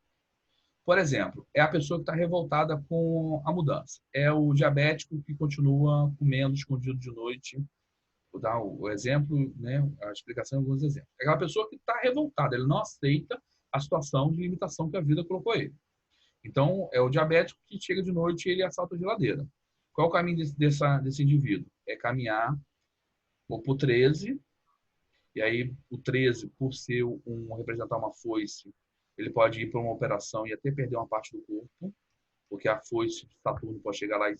Por exemplo, é a pessoa que está revoltada com a mudança. É o diabético que continua comendo escondido de noite. Vou dar o exemplo, né, a explicação em alguns exemplos. É aquela pessoa que está revoltada, ele não aceita a situação de limitação que a vida colocou ele. Então, é o diabético que chega de noite e ele assalta a geladeira. Qual é o caminho desse indivíduo? É caminhar para o 13, e aí o 13, por ser representar uma foice, ele pode ir para uma operação e até perder uma parte do corpo, porque a foice de Saturno pode chegar lá e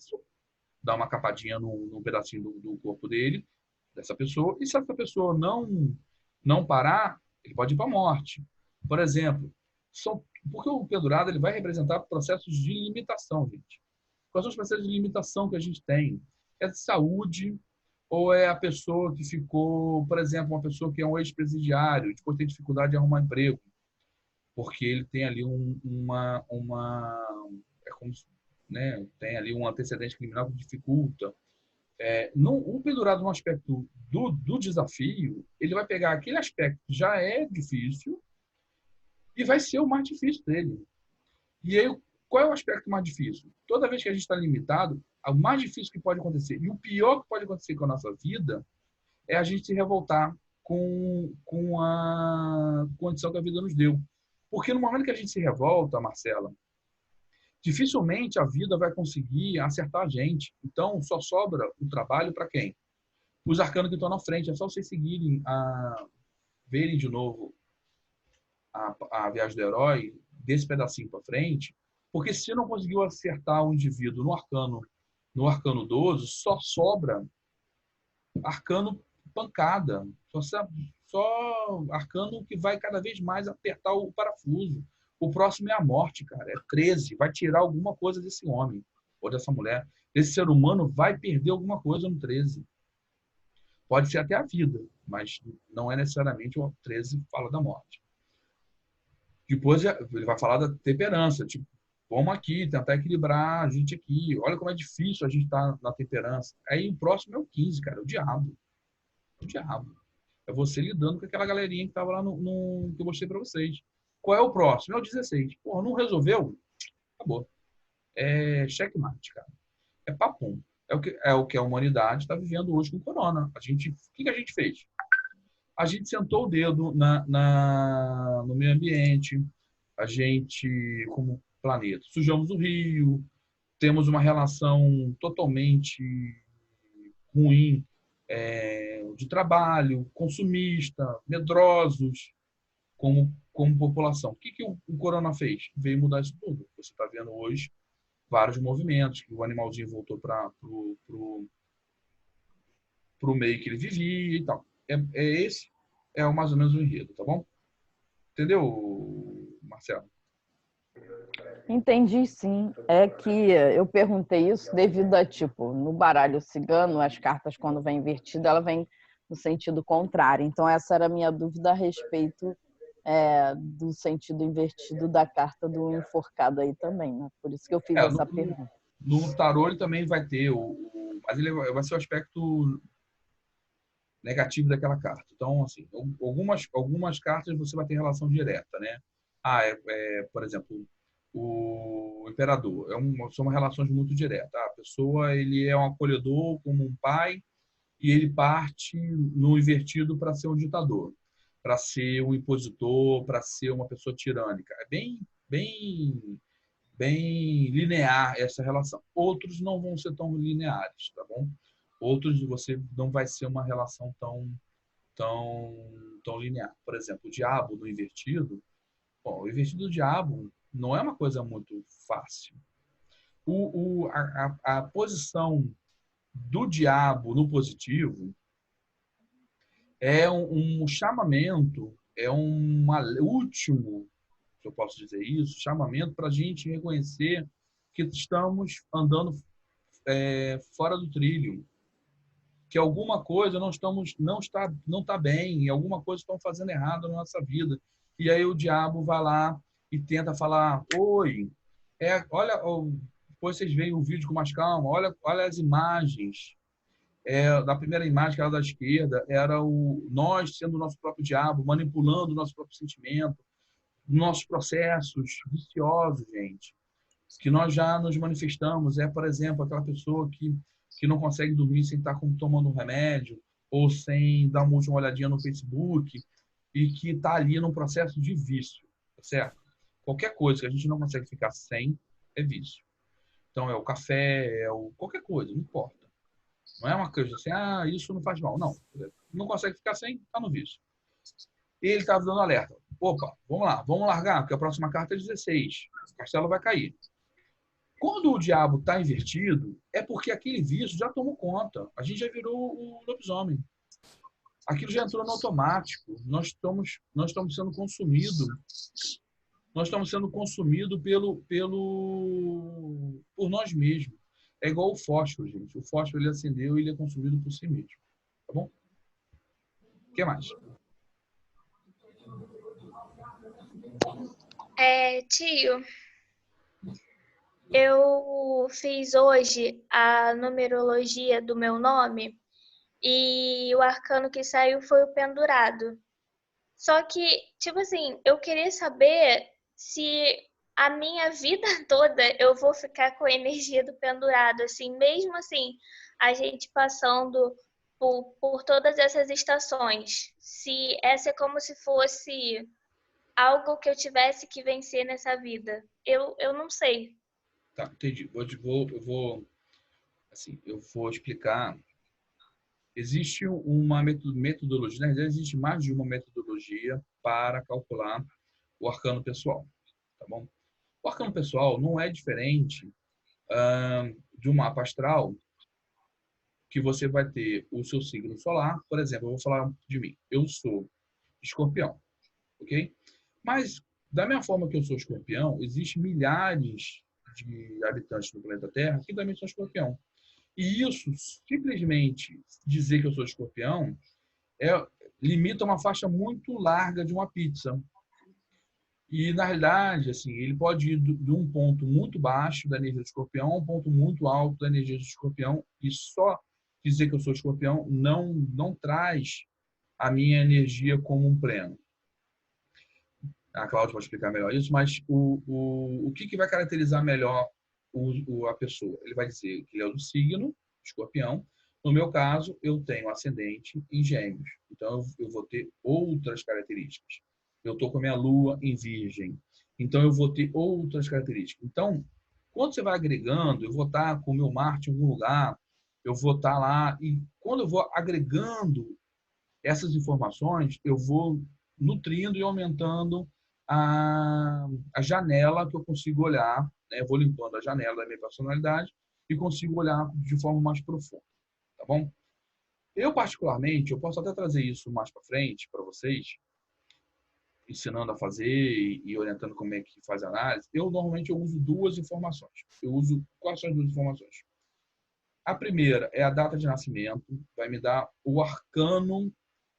dar uma capadinha num pedacinho do corpo dele, dessa pessoa, e se essa pessoa não parar, ele pode ir para a morte. Por exemplo, porque o pendurado ele vai representar processos de limitação, gente. Quais são os processos de limitação que a gente tem? É de saúde, ou é a pessoa que ficou, por exemplo, uma pessoa que é um ex-presidiário, depois tem dificuldade de arrumar emprego, porque ele tem ali é como, né, tem ali um antecedente criminal que dificulta. O pendurado no aspecto do desafio, ele vai pegar aquele aspecto que já é difícil e vai ser o mais difícil dele. E aí, qual é o aspecto mais difícil? Toda vez que a gente está limitado, o mais difícil que pode acontecer e o pior que pode acontecer com a nossa vida é a gente se revoltar com a condição que a vida nos deu. Porque no momento que a gente se revolta, Marcela, dificilmente a vida vai conseguir acertar a gente. Então, só sobra o trabalho para quem? Os arcanos que estão na frente. É só vocês seguirem, verem de novo a viagem do herói, desse pedacinho para frente, porque se não conseguiu acertar o indivíduo no arcano 12, só sobra arcano pancada. Só arcano que vai cada vez mais apertar o parafuso. O próximo é a morte, cara. É 13. Vai tirar alguma coisa desse homem ou dessa mulher. Esse ser humano vai perder alguma coisa no 13. Pode ser até a vida, mas não é necessariamente o 13 fala da morte. Depois ele vai falar da temperança. Tipo, vamos aqui, tentar equilibrar a gente aqui. Olha como é difícil a gente estar na temperança. Aí o próximo é o 15, cara. É o diabo. O diabo. É você lidando com aquela galerinha que estava lá no que eu mostrei para vocês. Qual é o próximo? É o 16. Porra, não resolveu? Acabou. É checkmate, cara. É papum. É o que a humanidade está vivendo hoje com o corona. O que a gente fez? a gente sentou o dedo no meio ambiente, a gente, como planeta, sujamos o rio, temos uma relação totalmente ruim de trabalho, consumista, medrosos, como população. O que o corona fez? Veio mudar isso tudo. Você está vendo hoje vários movimentos, que o animalzinho voltou para o meio que ele vivia e tal. Esse é mais ou menos o enredo, tá bom? Entendeu, Marcelo? Entendi, sim. É que eu perguntei isso devido a, tipo, no baralho cigano, as cartas, quando vem invertida, ela vem no sentido contrário. Então, essa era a minha dúvida a respeito do sentido invertido da carta do enforcado aí também, né? Por isso que eu fiz essa pergunta. No tarô, ele também vai ter, mas ele vai ser o aspecto negativo daquela carta. Então, assim, algumas cartas você vai ter relação direta, né? Por exemplo, o imperador. São relações muito diretas. A pessoa, ele é um acolhedor como um pai e ele parte no invertido para ser um ditador, para ser um impositor, para ser uma pessoa tirânica. É bem linear essa relação. Outros não vão ser tão lineares, tá bom? Outros você não vai ser uma relação tão linear. Por exemplo, o diabo no invertido. Bom, o invertido do diabo não é uma coisa muito fácil. A posição do diabo no positivo é um chamamento, último, se eu posso dizer isso, chamamento para a gente reconhecer que estamos andando fora do trilho, que alguma coisa não está bem, alguma coisa estão fazendo errado na nossa vida. E aí o diabo vai lá e tenta falar: oi, olha, depois vocês veem o vídeo com mais calma, olha as imagens. Da primeira imagem, que era da esquerda, era nós sendo o nosso próprio diabo, manipulando o nosso próprio sentimento, nossos processos viciosos, gente, que nós já nos manifestamos. Por exemplo, aquela pessoa que não consegue dormir sem estar tomando um remédio, ou sem dar uma última olhadinha no Facebook, e que está ali num processo de vício, tá certo? Qualquer coisa que a gente não consegue ficar sem é vício. Então, é o café, qualquer coisa, não importa. Não é uma coisa assim, isso não faz mal. Não, não consegue ficar sem, está no vício. E ele estava dando alerta. Opa, vamos lá, vamos largar, porque a próxima carta é 16. O castelo vai cair. Quando o diabo está invertido, é porque aquele vício já tomou conta. A gente já virou o lobisomem. Aquilo já entrou no automático. Nós estamos sendo consumidos. Nós estamos sendo consumidos por nós mesmos. É igual o fósforo, gente. O fósforo, ele acendeu e ele é consumido por si mesmo. Tá bom? O que mais? Tio, eu fiz hoje a numerologia do meu nome e o arcano que saiu foi o pendurado. Só que, tipo assim, eu queria saber se a minha vida toda eu vou ficar com a energia do pendurado, assim, mesmo assim, a gente passando por todas essas estações. Se essa é como se fosse algo que eu tivesse que vencer nessa vida. Eu não sei. Tá, entendi. Eu vou explicar. Existe uma metodologia, na realidade, existe mais de uma metodologia para calcular o arcano pessoal, tá bom? O arcano pessoal não é diferente de um mapa astral, que você vai ter o seu signo solar. Por exemplo, eu vou falar de mim. Eu sou escorpião, ok? Mas, da mesma forma que eu sou escorpião, existem milhares de habitantes do planeta Terra que também são escorpião. E isso, simplesmente dizer que eu sou escorpião, limita uma faixa muito larga de uma pizza. E, na realidade, assim, ele pode ir de um ponto muito baixo da energia do escorpião a um ponto muito alto da energia do escorpião. E só dizer que eu sou escorpião não traz a minha energia como um pleno. A Cláudia pode explicar melhor isso, mas o que vai caracterizar melhor a pessoa? Ele vai dizer que ele é do signo, escorpião, No meu caso, eu tenho ascendente em Gêmeos, então eu vou ter outras características. Eu estou com a minha Lua em Virgem, então eu vou ter outras características. Então, quando você vai agregando, eu vou estar com o meu Marte em algum lugar, eu vou estar lá, e quando eu vou agregando essas informações, eu vou nutrindo e aumentando a janela que eu consigo olhar, né? Eu vou limpando a janela da minha personalidade e consigo olhar de forma mais profunda, tá bom? Eu, particularmente, eu posso até trazer isso mais para frente para vocês, ensinando a fazer e orientando como é que faz a análise. Normalmente, eu uso duas informações. Quais são as duas informações? A primeira é a data de nascimento, vai me dar o arcano,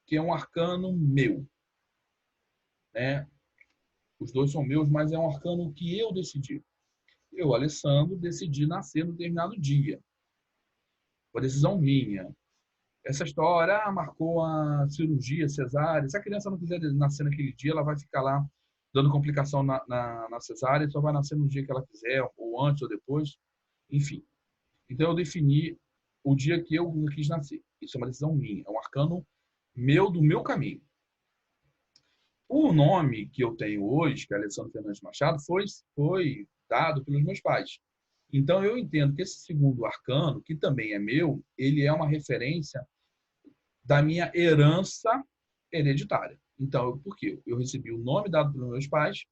que é um arcano meu, né? Os dois são meus, mas é um arcano que eu decidi. Eu, Alessandro, decidi nascer no determinado dia. Uma decisão minha. Essa história marcou a cirurgia cesárea. Se a criança não quiser nascer naquele dia, ela vai ficar lá dando complicação na cesárea, só vai nascer no dia que ela quiser, ou antes ou depois, enfim. Então eu defini o dia que eu quis nascer. Isso é uma decisão minha, é um arcano meu, do meu caminho. O nome que eu tenho hoje, que é Alessandro Fernandes Machado, foi dado pelos meus pais. Então eu entendo que esse segundo arcano, que também é meu, ele é uma referência da minha herança hereditária. Então, por quê? Eu recebi o nome dado pelos meus pais,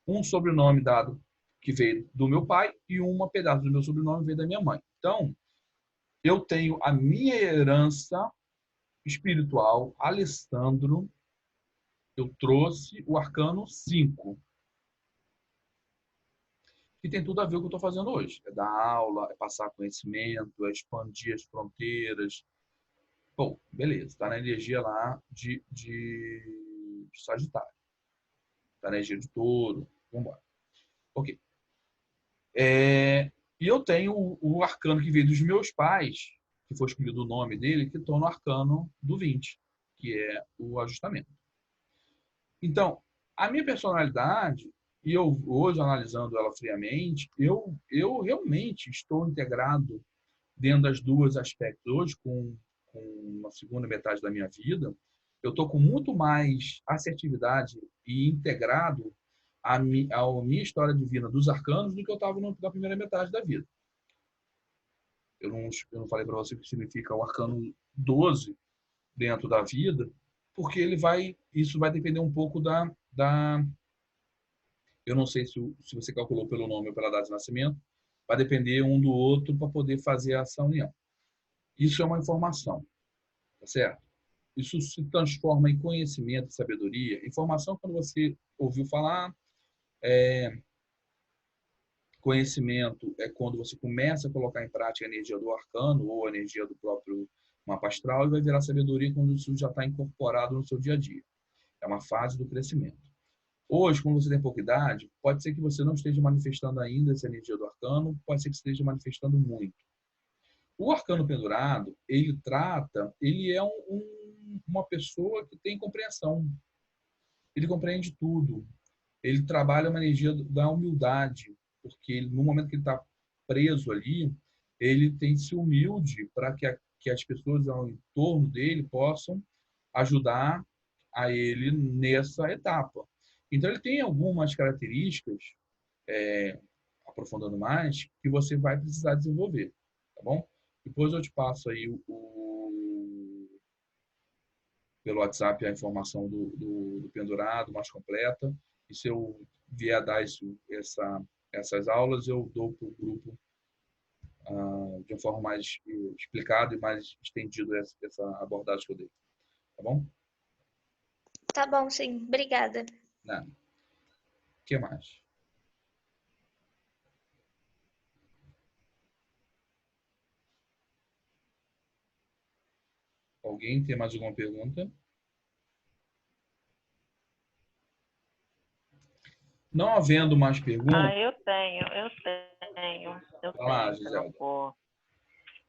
um sobrenome dado que veio do meu pai e uma pedaço do meu sobrenome veio da minha mãe. Então, eu tenho a minha herança espiritual, Alessandro, eu trouxe o arcano 5, que tem tudo a ver com o que eu estou fazendo hoje. É dar aula, é passar conhecimento, é expandir as fronteiras. Bom, beleza, está na energia lá de Sagitário. Está na energia de Touro. Vamos embora. Ok. E eu tenho o arcano que veio dos meus pais, que foi escolhido o nome dele, que estou no arcano do 20, que é o ajustamento. Então, a minha personalidade, e eu hoje analisando ela friamente, eu realmente estou integrado dentro das duas aspectos. Hoje, com a segunda metade da minha vida, eu estou com muito mais assertividade e integrado à minha história de vida dos arcanos do que eu estava na primeira metade da vida. Eu não falei para você o que significa o arcano 12 dentro da vida, porque isso vai depender um pouco eu não sei se você calculou pelo nome ou pela data de nascimento, vai depender um do outro para poder fazer essa união. Isso é uma informação, tá certo? Isso se transforma em conhecimento e sabedoria. Informação, quando você ouviu falar, conhecimento é quando você começa a colocar em prática a energia do arcano ou a energia do próprio mapa astral, e vai virar sabedoria quando isso já está incorporado no seu dia a dia. É uma fase do crescimento. Hoje, quando você tem pouca idade, pode ser que você não esteja manifestando ainda essa energia do arcano, pode ser que esteja manifestando muito. O arcano pendurado, ele é uma pessoa que tem compreensão. Ele compreende tudo. Ele trabalha uma energia da humildade, porque no momento que ele está preso ali, ele tem que ser humilde para que as pessoas ao entorno dele possam ajudar a ele nessa etapa. Então, ele tem algumas características, aprofundando mais, que você vai precisar desenvolver, tá bom? Depois eu te passo aí pelo WhatsApp a informação do pendurado mais completa, e se eu vier a dar essas aulas, eu dou para o grupo de uma forma mais explicada e mais estendida essa abordagem que eu dei, tá bom? Tá bom, sim. Obrigada. Nada. O que mais? Alguém tem mais alguma pergunta? Não havendo mais perguntas... Eu tenho. Lá, Se não for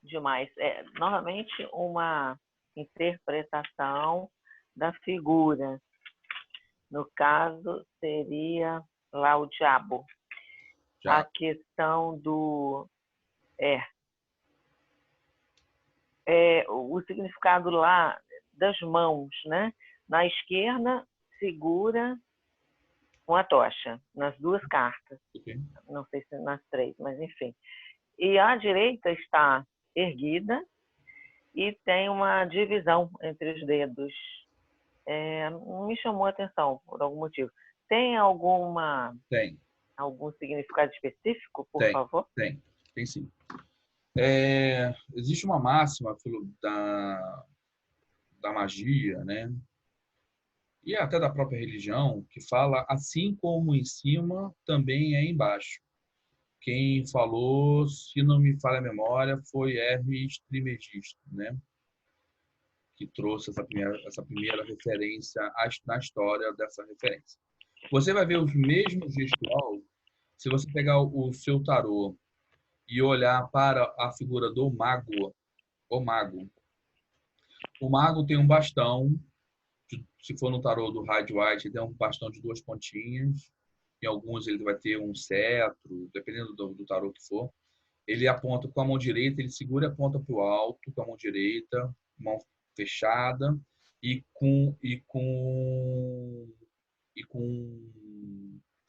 demais. Novamente, uma interpretação da figura. No caso, seria lá o diabo. Já. A questão do... o significado lá das mãos, né? Na esquerda, segura uma tocha, nas duas cartas. Ok. Não sei se nas três, mas enfim. E à direita está erguida e tem uma divisão entre os dedos. Não me chamou a atenção por algum motivo. Tem algum significado específico, por favor? Tem sim. Existe uma máxima da magia, né? E até da própria religião, que fala assim como em cima, também é embaixo. Quem falou, se não me falha a memória, foi Hermes Trismegisto, né? Que trouxe essa primeira referência na história dessa referência. Você vai ver os mesmos gestual se você pegar o seu tarô e olhar para a figura do mago, o mago. O mago tem um bastão, se for no tarô do Rider White, ele tem um bastão de 2 pontinhas. Em alguns ele vai ter um cetro, dependendo do tarô que for. Ele aponta com a mão direita, ele segura e aponta para o alto com a mão direita, mão fechada, e com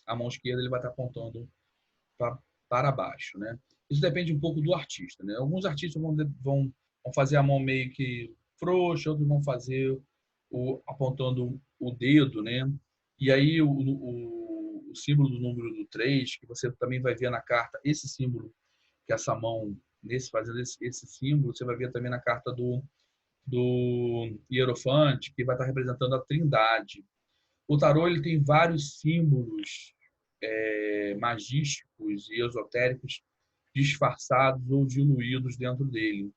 a mão esquerda ele vai estar apontando para baixo, né? Isso depende um pouco do artista, né? Alguns artistas vão fazer a mão meio que frouxa, outros vão fazer apontando o dedo, né? E aí o símbolo do número 3, que você também vai ver na carta, esse símbolo, que essa mão, fazendo esse símbolo, você vai ver também na carta do Hierofante, que vai estar representando a Trindade. O tarô ele tem vários símbolos magísticos e esotéricos disfarçados ou diluídos dentro dele.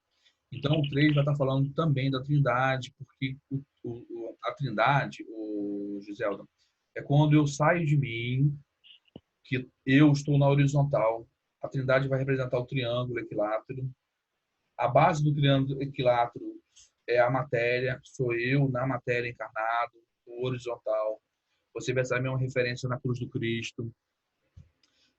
Então, o 3 vai estar falando também da Trindade, porque a Trindade, Giselda, é quando eu saio de mim, que eu estou na horizontal. A Trindade vai representar o triângulo equilátero. A base do triângulo equilátero é a matéria, sou eu na matéria encarnado, no horizontal. Você vai saber uma referência na cruz do Cristo.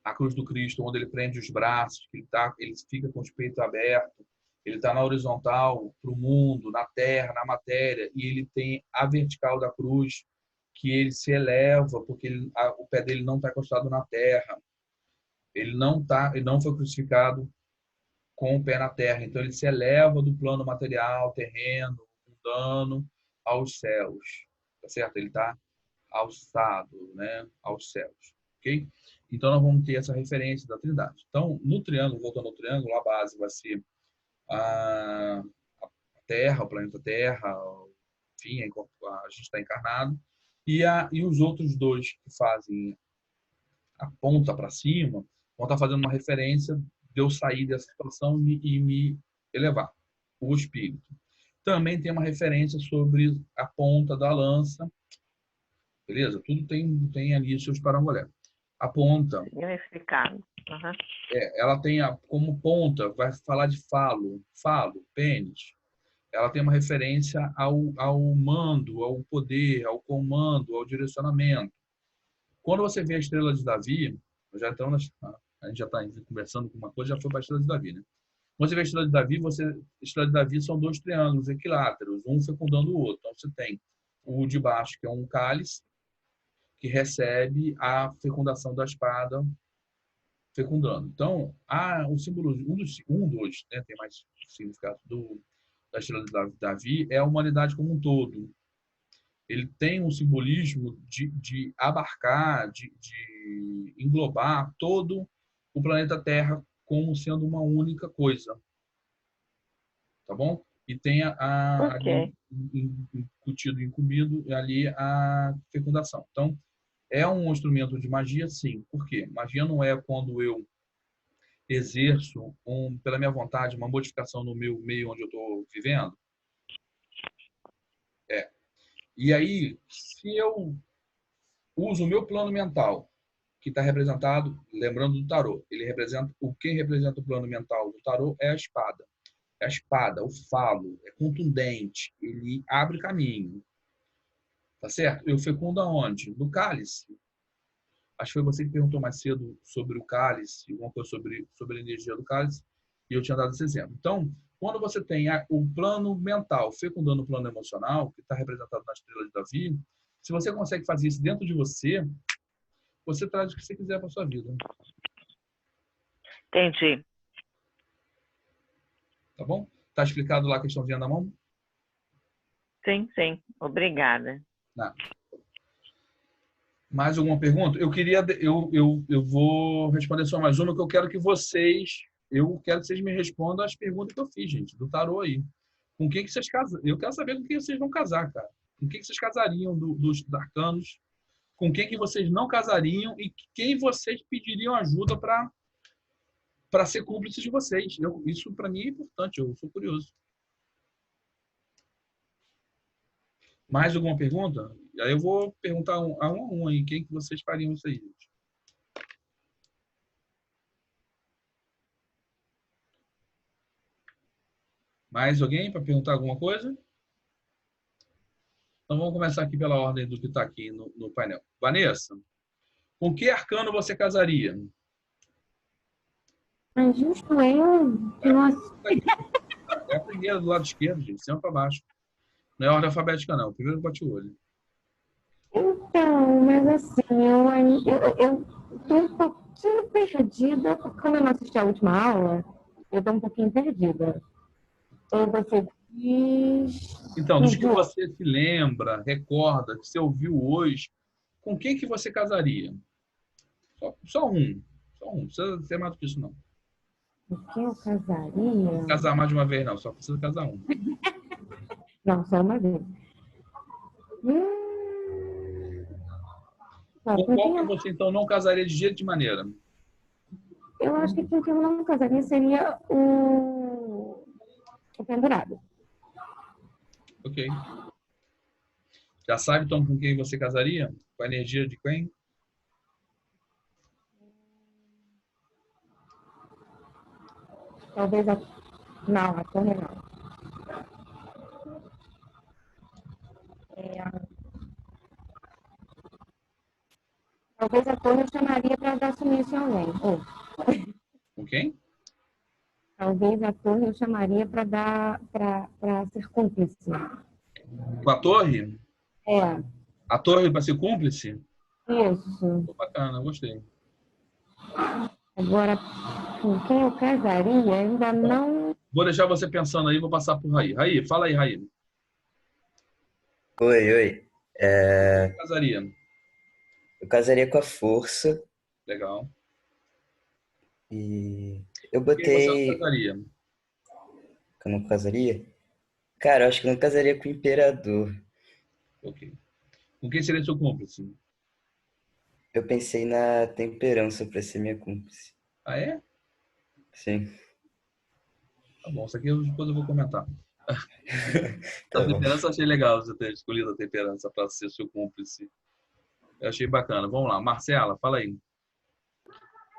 A cruz do Cristo, onde ele prende os braços, ele fica com os peitos abertos. Ele está na horizontal, para o mundo, na terra, na matéria, e ele tem a vertical da cruz, que ele se eleva, porque o pé dele não está encostado na terra. Ele não foi crucificado com o pé na terra. Então, ele se eleva do plano material, terreno, mundano, aos céus. Tá certo? Ele está alçado, né, aos céus. Ok? Então, nós vamos ter essa referência da Trindade. Então, no triângulo, voltando ao triângulo, a base vai ser a Terra, o planeta Terra, enfim, a gente está encarnado, e os outros dois que fazem a ponta para cima vão estar fazendo uma referência de eu sair dessa situação e me elevar, o espírito. Também tem uma referência sobre a ponta da lança, beleza? Tudo tem ali seus parangolés. A ponta, significado. Uhum. Ela tem como ponta, vai falar de falo, pênis. Ela tem uma referência ao mando, ao poder, ao comando, ao direcionamento. Quando você vê a estrela de Davi, a gente já está conversando com uma coisa, já foi para a estrela de Davi, né? Quando você vê a estrela de Davi, estrela de Davi são 2 triângulos equiláteros, um fecundando o outro. Então você tem o de baixo, que é um cálice, que recebe a fecundação da espada fecundando. Então, o símbolo, né, tem mais significado da estrela de Davi, é a humanidade como um todo. Ele tem um simbolismo de abarcar, de englobar todo o planeta Terra como sendo uma única coisa. Tá bom? E tem incumbido ali a fecundação. Então, é um instrumento de magia, sim. Por quê? Magia não é quando eu exerço, pela minha vontade, uma modificação no meu meio onde eu estou vivendo. E aí, se eu uso o meu plano mental, que está representado, lembrando do tarô, quem representa o plano mental do tarô é a espada. A espada, o falo, é contundente, ele abre caminho. Tá certo? Eu fecundo aonde? No cálice. Acho que foi você que perguntou mais cedo sobre o cálice, alguma coisa sobre a energia do cálice, e eu tinha dado esse exemplo. Então, Quando você tem o plano mental fecundando o plano emocional, que está representado na estrela de Davi, se você consegue fazer isso dentro de você, você traz o que você quiser para sua vida. Entendi. Tá bom? Tá explicado lá a questãozinha da mão? Sim, sim. Obrigada. Não. Mais alguma pergunta? Eu vou responder só mais uma, que eu quero que vocês me respondam as perguntas que eu fiz, gente, do tarô aí. Com quem que vocês casam? Eu quero saber com quem vocês vão casar, cara. Com quem que vocês casariam dos arcanos? Com quem que vocês não casariam e quem vocês pediriam ajuda para ser cúmplice de vocês? Isso para mim é importante, eu sou curioso. Mais alguma pergunta? E aí eu vou perguntar a um aí, quem que vocês fariam isso aí, gente? Mais alguém para perguntar alguma coisa? Então vamos começar aqui pela ordem do que está aqui no painel. Vanessa, com que arcano você casaria? Mas justo eu, nossa, É a primeira do lado esquerdo, gente, sempre para baixo. Não é ordem alfabética, não. Primeiro bate o olho. então, mas assim, eu tô um pouquinho perdida, porque como eu não assisti a última aula, eu tô um pouquinho perdida. Ou você diz... Então, dos que você se lembra, recorda, que você ouviu hoje, com quem que você casaria? Só um. Só um. Não precisa ser mais do que isso, não. Com quem eu Não casaria? casar mais de uma vez, não. Só precisa casar um. Não, só uma vez. Tá, Com com qual quem que você, então, não casaria de jeito de maneira? eu acho que com quem eu não casaria seria o pendurado. Ok. Já sabe, então, com quem você casaria? Com a energia de quem? Talvez a... Não, a torre não. Talvez a torre eu chamaria para dar sumiço em alguém. Ou, Com quem? talvez a torre eu chamaria para dar para ser cúmplice. Com a torre? É, A torre para ser cúmplice? isso. Pô, bacana, gostei. Agora, com quem eu casaria, ainda não. Vou deixar você pensando aí, vou passar por Raí. Raí, fala aí, Raí. Oi, oi. Casaria. Eu casaria com a força Legal. e eu Quem você não botei. casaria? Que eu não casaria? Cara, eu acho que eu não casaria com o imperador. Ok. Com quem seria seu cúmplice? Eu pensei na temperança para ser minha cúmplice. Ah, é? Sim. Tá bom, isso aqui depois eu vou comentar. Tá A bom. temperança eu achei legal você ter escolhido a temperança para ser seu cúmplice. Eu achei bacana. Vamos lá. Marcela, fala aí.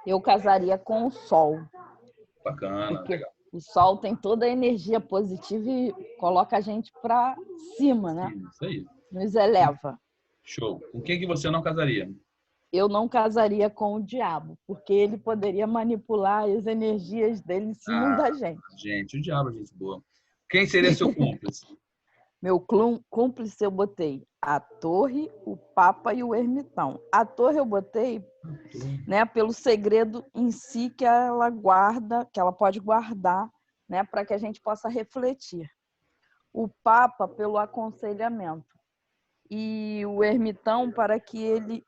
Eu casaria com o Sol, Bacana, porque legal. o Sol tem toda a energia positiva e coloca a gente para cima, né? Isso aí. Nos eleva. Show. Com quem que você não casaria? Eu não casaria com o diabo, porque ele poderia manipular as energias dele em cima da gente. Gente, o diabo, gente boa. Quem seria seu cúmplice? Meu cúmplice eu botei a torre, o papa e o ermitão. A torre eu botei, né, pelo segredo em si que ela guarda, que ela pode guardar, né, para que a gente possa refletir. O papa pelo aconselhamento e o ermitão para que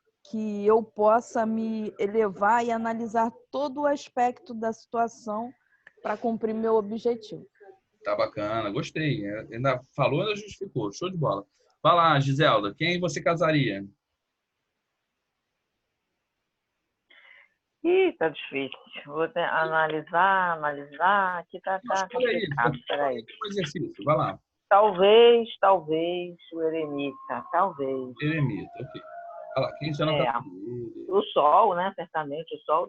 eu possa me elevar e analisar todo o aspecto da situação para cumprir meu objetivo. Tá bacana, gostei. Ainda falou, ainda justificou. Show de bola. Vai lá, Giselda, quem você casaria? Ih, tá difícil. Vou analisar. Aqui tá complicado. Peraí. Um exercício, vai lá. Talvez o eremita. Talvez. Eremita, ok. Vai lá, quem você não casaria? O sol, né? Certamente. O sol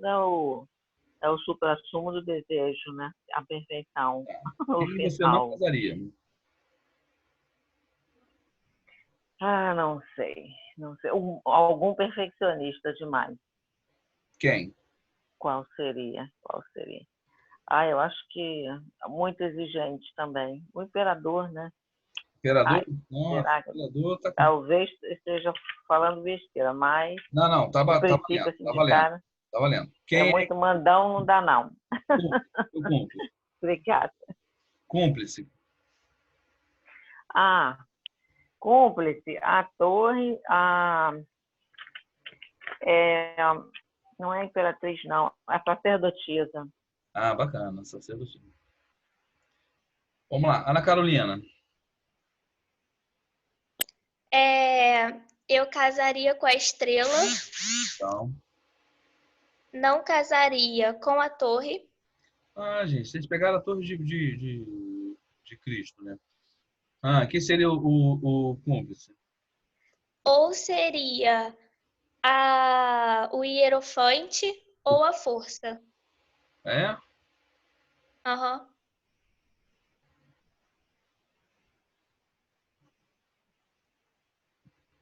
é o supra-sumo do desejo, né? A perfeição. O Quem você não final. casaria? Ah, não sei. Algum perfeccionista demais. Quem? Qual seria? Eu acho que é muito exigente também. O imperador, né? Imperador? Ai, Nossa, será que imperador tá com... talvez esteja falando besteira, mas Não, no tá princípio, valendo, assim, tá de valendo, cara, tá valendo. é Quem é muito mandão, não dá não. o cúmplice? Obrigada. Cúmplice. Cúmplice, a torre, é, não é imperatriz, não, é sacerdotisa. Bacana, sacerdotisa. Vamos lá, Ana Carolina. Eu casaria com a estrela, Então, não casaria com a torre, gente, vocês pegaram a torre de Cristo, né? Quem seria o cúmplice? ou seria o hierofante ou a força. É? Aham.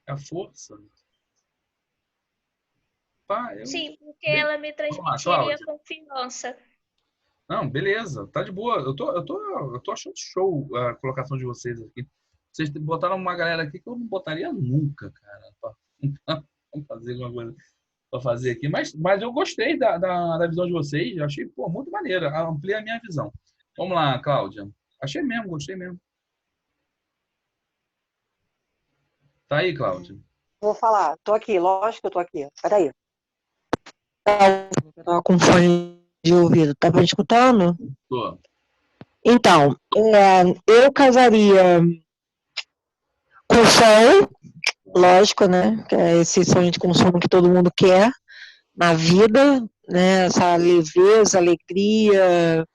É a força? Sim, porque ela me Vamos lá, transmitiria Cláudia. confiança. Não, beleza, tá de boa. Eu tô achando show a colocação de vocês aqui. Vocês botaram uma galera aqui que eu não botaria nunca, cara. Vamos fazer alguma coisa para fazer aqui. Mas eu gostei da visão de vocês. Eu achei, pô, muito maneira. Amplia a minha visão. Vamos lá, Cláudia. Achei mesmo, gostei mesmo. Tá aí, Cláudia? Vou falar. Tô aqui, lógico que eu tô aqui. Peraí. Eu tava com fone de ouvido. Tá me escutando? Tô. Então, eu casaria com o sol, lógico, né? Que é esse sonho de consumo que todo mundo quer na vida, né? Essa leveza, alegria,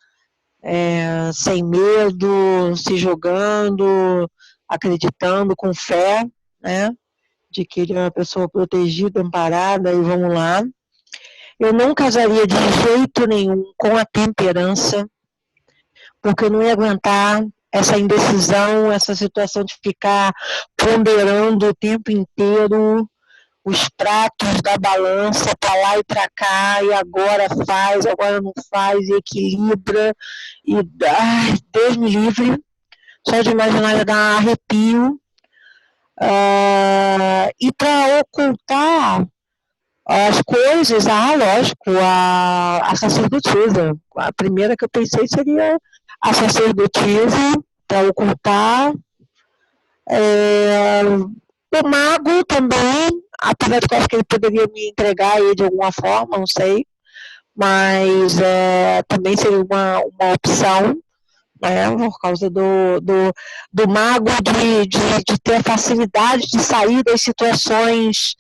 sem medo, se jogando, acreditando, com fé, né? De que ele é uma pessoa protegida, amparada, e vamos lá. Eu não casaria de jeito nenhum com a temperança, porque eu não ia aguentar essa indecisão, essa situação de ficar ponderando o tempo inteiro os pratos da balança para lá e para cá, e agora faz, agora não faz, e equilibra, e Deus me livre, só de imaginar já dá um arrepio. E para ocultar as coisas, lógico, a sacerdotisa. A primeira que eu pensei seria a sacerdotisa, para ocultar. O mago também, apesar de que eu acho que ele poderia me entregar aí de alguma forma, não sei, mas também seria uma opção, né, por causa do mago de ter a facilidade de sair das situações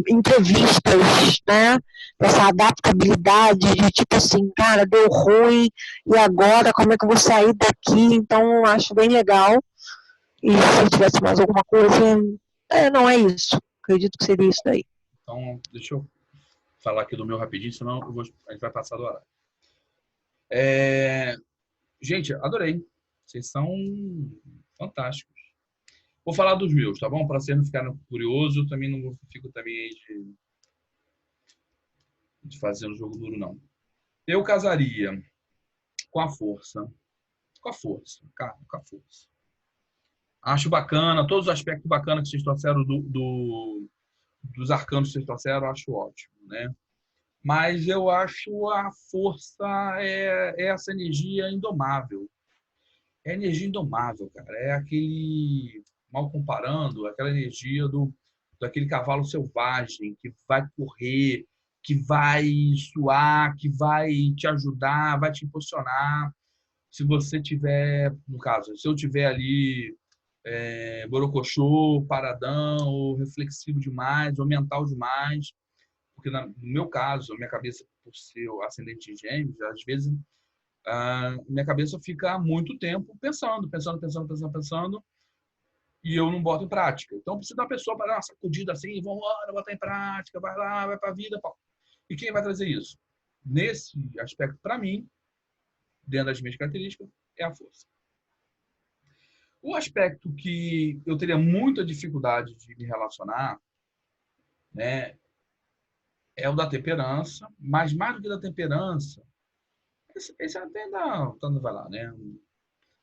imprevistas, né? Essa adaptabilidade de tipo assim, cara, deu ruim, e agora como é que eu vou sair daqui? Então, acho bem legal. E se tivesse mais alguma coisa, não é isso. Acredito que seria isso daí. Então, deixa eu falar aqui do meu rapidinho, senão a gente vai passar do horário. Gente, adorei. Vocês são fantásticos. Vou falar dos meus, tá bom? Para vocês não ficarem curiosos, também não fico também aí de fazer um jogo duro, não. Eu casaria com a força. Com a força, cara, com a força. Acho bacana, todos os aspectos bacanas que vocês trouxeram dos arcanos que vocês trouxeram, acho ótimo, né? Mas eu acho a força essa energia indomável. É energia indomável, cara. É aquele, mal comparando, aquela energia daquele cavalo selvagem que vai correr, que vai suar, que vai te ajudar, vai te impulsionar. Se você tiver, no caso, se eu tiver ali borocochô, paradão, ou reflexivo demais, ou mental demais, porque no meu caso, a minha cabeça, por ser o ascendente de Gêmeos, às vezes minha cabeça fica muito tempo pensando, e eu não boto em prática. Então, precisa da pessoa para dar uma sacudida assim, vamos lá, botar em prática, vai lá, vai para a vida. Pô. E quem vai trazer isso? Nesse aspecto, para mim, dentro das minhas características, é a força. O aspecto que eu teria muita dificuldade de me relacionar, né, é o da temperança, mas mais do que da temperança, Esse até dá, tanto vai lá, né?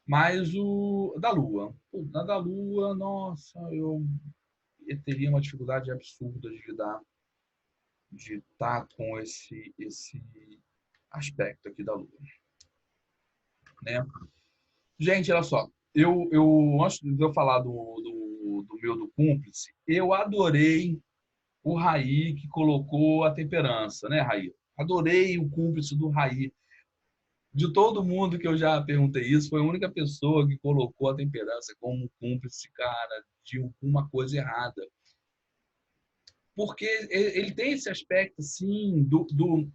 Mas o da Lua. Na da Lua, nossa, eu teria uma dificuldade absurda de lidar, de estar com esse aspecto aqui da Lua, né? Gente, olha só. Antes de eu falar do meu do cúmplice, eu adorei o Raí que colocou a temperança, né, Raí? Adorei o cúmplice do Raí. De todo mundo que eu já perguntei isso, foi a única pessoa que colocou a temperança como cúmplice, cara, de alguma coisa errada. Porque ele tem esse aspecto, assim,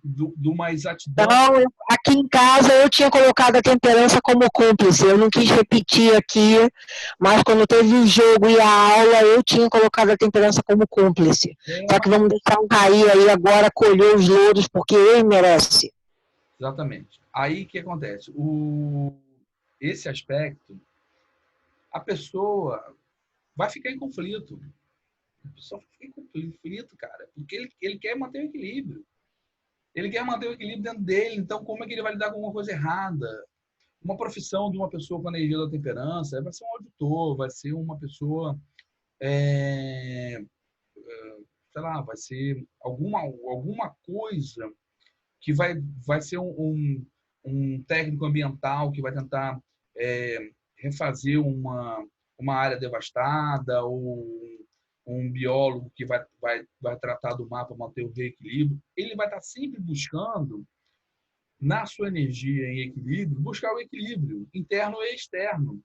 de uma exatidão. Não, aqui em casa eu tinha colocado a temperança como cúmplice. Eu não quis repetir aqui, mas quando teve o jogo e a aula, eu tinha colocado a temperança como cúmplice. Só que vamos deixar o Raí aí agora colher os louros, porque ele merece. Exatamente. Aí o que acontece? Esse aspecto, a pessoa vai ficar em conflito. A pessoa fica em conflito, cara, porque ele quer manter o equilíbrio. Ele quer manter o equilíbrio dentro dele, então como é que ele vai lidar com alguma coisa errada? Uma profissão de uma pessoa com a energia da temperança vai ser um auditor, vai ser uma pessoa, sei lá, vai ser alguma coisa que vai ser um técnico ambiental que vai tentar refazer uma área devastada, ou um biólogo que vai tratar do mapa, manter o reequilíbrio. Ele vai estar sempre buscando, na sua energia em equilíbrio, buscar o equilíbrio interno e externo.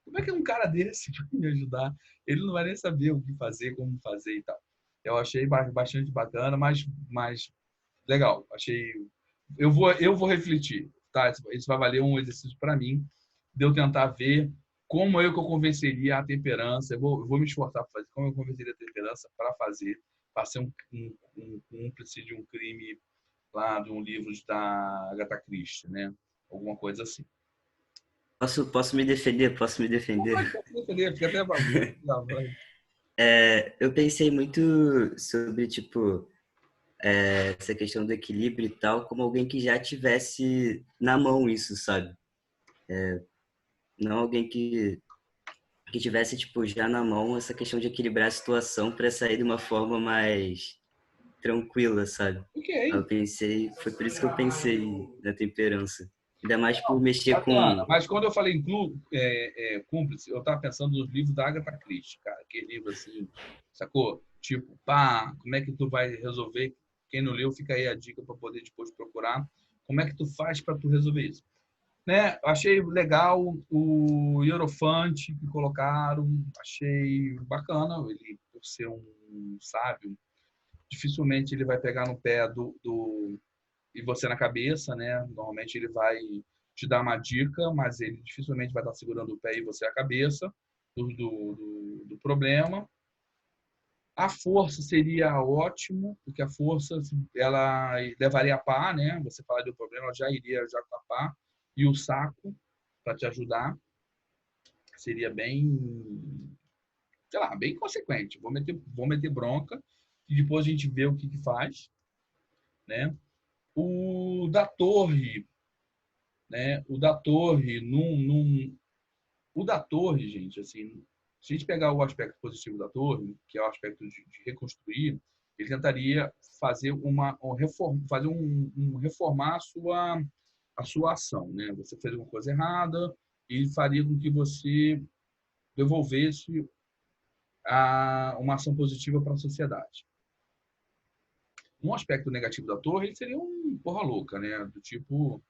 Como é que um cara desse vai me ajudar? Ele não vai nem saber o que fazer, como fazer e tal. Eu achei bastante bacana, mas legal. Achei. Eu vou refletir, tá? Isso vai valer um exercício para mim, de eu tentar ver como que eu convenceria a temperança. Eu vou me esforçar para fazer como eu convenceria a temperança para ser um cúmplice de um crime lá de um livro da Agatha Christie, né? Alguma coisa assim. Posso me defender? Posso me defender? Pode defender, fica até bagunça. Eu pensei muito sobre, tipo, essa questão do equilíbrio e tal, como alguém que já tivesse na mão isso, sabe? Não alguém que tivesse, tipo, já na mão essa questão de equilibrar a situação para sair de uma forma mais tranquila, sabe? Ok. Eu pensei, foi por isso que eu pensei na temperança. Ainda mais por mexer Bacana. com... Mas quando eu falei em cúmplice, eu estava pensando nos livros da Agatha Christie, cara. Aquele livro assim, sacou? Tipo, pá, como é que tu vai resolver? Quem não leu, fica aí a dica para poder depois procurar. Como é que tu faz para tu resolver isso? Né? Achei legal o Hierofante que colocaram, achei bacana. Ele, por ser um sábio, dificilmente ele vai pegar no pé e você na cabeça, né? Normalmente ele vai te dar uma dica, mas ele dificilmente vai estar segurando o pé e você a cabeça do problema. A força seria ótimo, porque a força ela levaria a pá, né? Você falaria do problema, ela já iria já com a pá, e o saco para te ajudar seria bem, sei lá, bem consequente. Vou meter bronca e depois a gente vê o que faz, né? O da torre, né? O da torre, gente, assim, se a gente pegar o aspecto positivo da torre, que é o aspecto de reconstruir, ele tentaria fazer reformar a sua ação, né? Você fez uma coisa errada e faria com que você devolvesse uma ação positiva para a sociedade. Um aspecto negativo da torre, ele seria um porra louca, né? Do tipo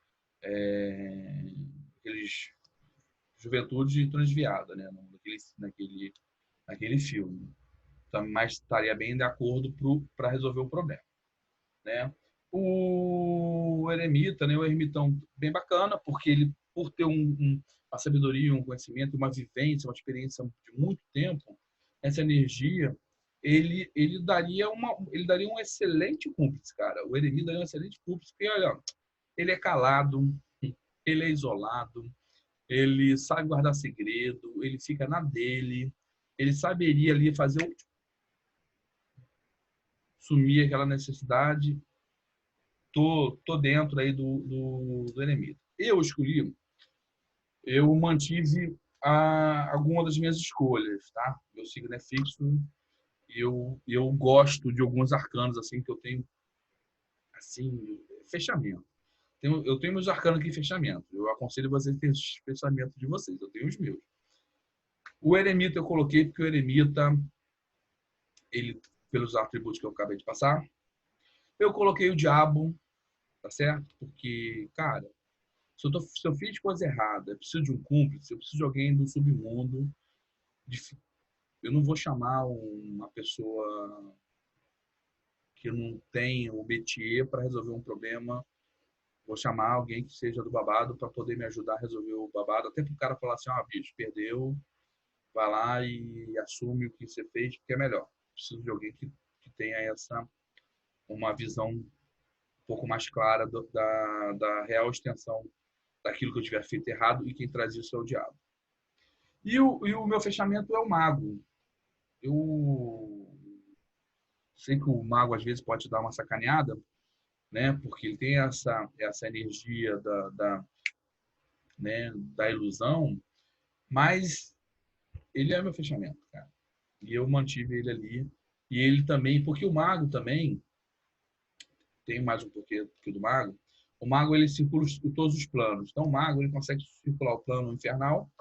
aqueles juventude transviada, né? Naquele filme. Então, mas estaria bem de acordo para resolver o problema, né? O eremita, né? O ermitão bem bacana, porque ele, por ter uma sabedoria, um conhecimento, uma vivência, uma experiência de muito tempo, essa energia, ele daria um excelente cúmplice, cara. O eremita daria um excelente cúmplice, porque, olha, ele é calado, ele é isolado, ele sabe guardar segredo, ele fica na dele, ele saberia ali sumir aquela necessidade tô dentro aí do eremita. Eu mantive alguma das minhas escolhas, tá? Meu signo é fixo e eu gosto de alguns arcanos assim que eu tenho assim, fechamento. Eu tenho meus arcanos aqui em fechamento. Eu aconselho vocês a ter os fechamentos de vocês. Eu tenho os meus. O eremita eu coloquei porque o eremita, ele, pelos atributos que eu acabei de passar, eu coloquei o diabo, tá certo? Porque, cara, se eu fiz coisa errada, eu preciso de um cúmplice, eu preciso de alguém do submundo. Eu não vou chamar uma pessoa que não tem o métier para resolver um problema. Vou chamar alguém que seja do babado para poder me ajudar a resolver o babado. Até para o cara falar assim, bicho, perdeu, vai lá e assume o que você fez, porque é melhor. Preciso de alguém que tenha uma visão um pouco mais clara da real extensão daquilo que eu tiver feito errado, e quem traz isso é o diabo. E o meu fechamento é o mago. Eu sei que o mago às vezes pode dar uma sacaneada, né? Porque ele tem essa energia né, da ilusão, mas ele é meu fechamento, cara. E eu mantive ele ali. E ele também, porque o mago também tem mais um porquê do mago. O mago, ele circula todos os planos. Então o mago, ele consegue circular o plano infernal,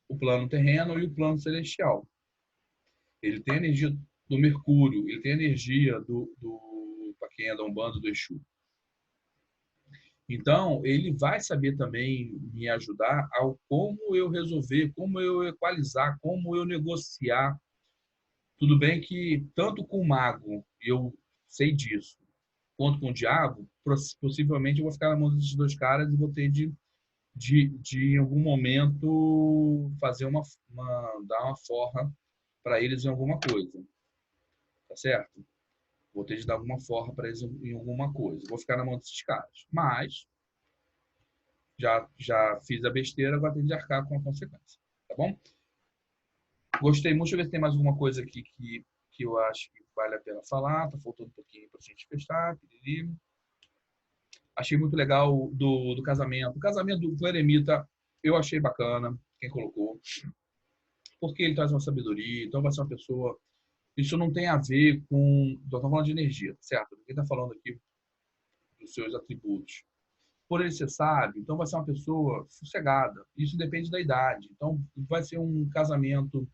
o plano terreno e o plano celestial. Ele tem a energia do Mercúrio, ele tem a energia para quem é da Umbanda, do Exu. Então, ele vai saber também me ajudar ao como eu resolver, como eu equalizar, como eu negociar. Tudo bem que tanto com o mago, eu sei disso, quanto com o diabo, possivelmente eu vou ficar na mão desses dois caras e vou ter de em algum momento fazer dar uma forra para eles em alguma coisa, tá certo? Vou ter de dar alguma forra para eles em alguma coisa. Vou ficar na mão desses caras, mas já fiz a besteira, agora tenho de arcar com a consequência, tá bom? Gostei muito. Deixa eu ver se tem mais alguma coisa aqui que eu acho que vale a pena falar. Tá faltando um pouquinho para a gente fechar. Achei muito legal do casamento. O casamento do eremita eu achei bacana, quem colocou, porque ele traz uma sabedoria. Então vai ser uma pessoa. Isso não tem a ver com. Estou falando de energia, certo? Quem está falando aqui dos seus atributos. Por ele ser sábio, então vai ser uma pessoa sossegada. Isso depende da idade. Então vai ser um casamento,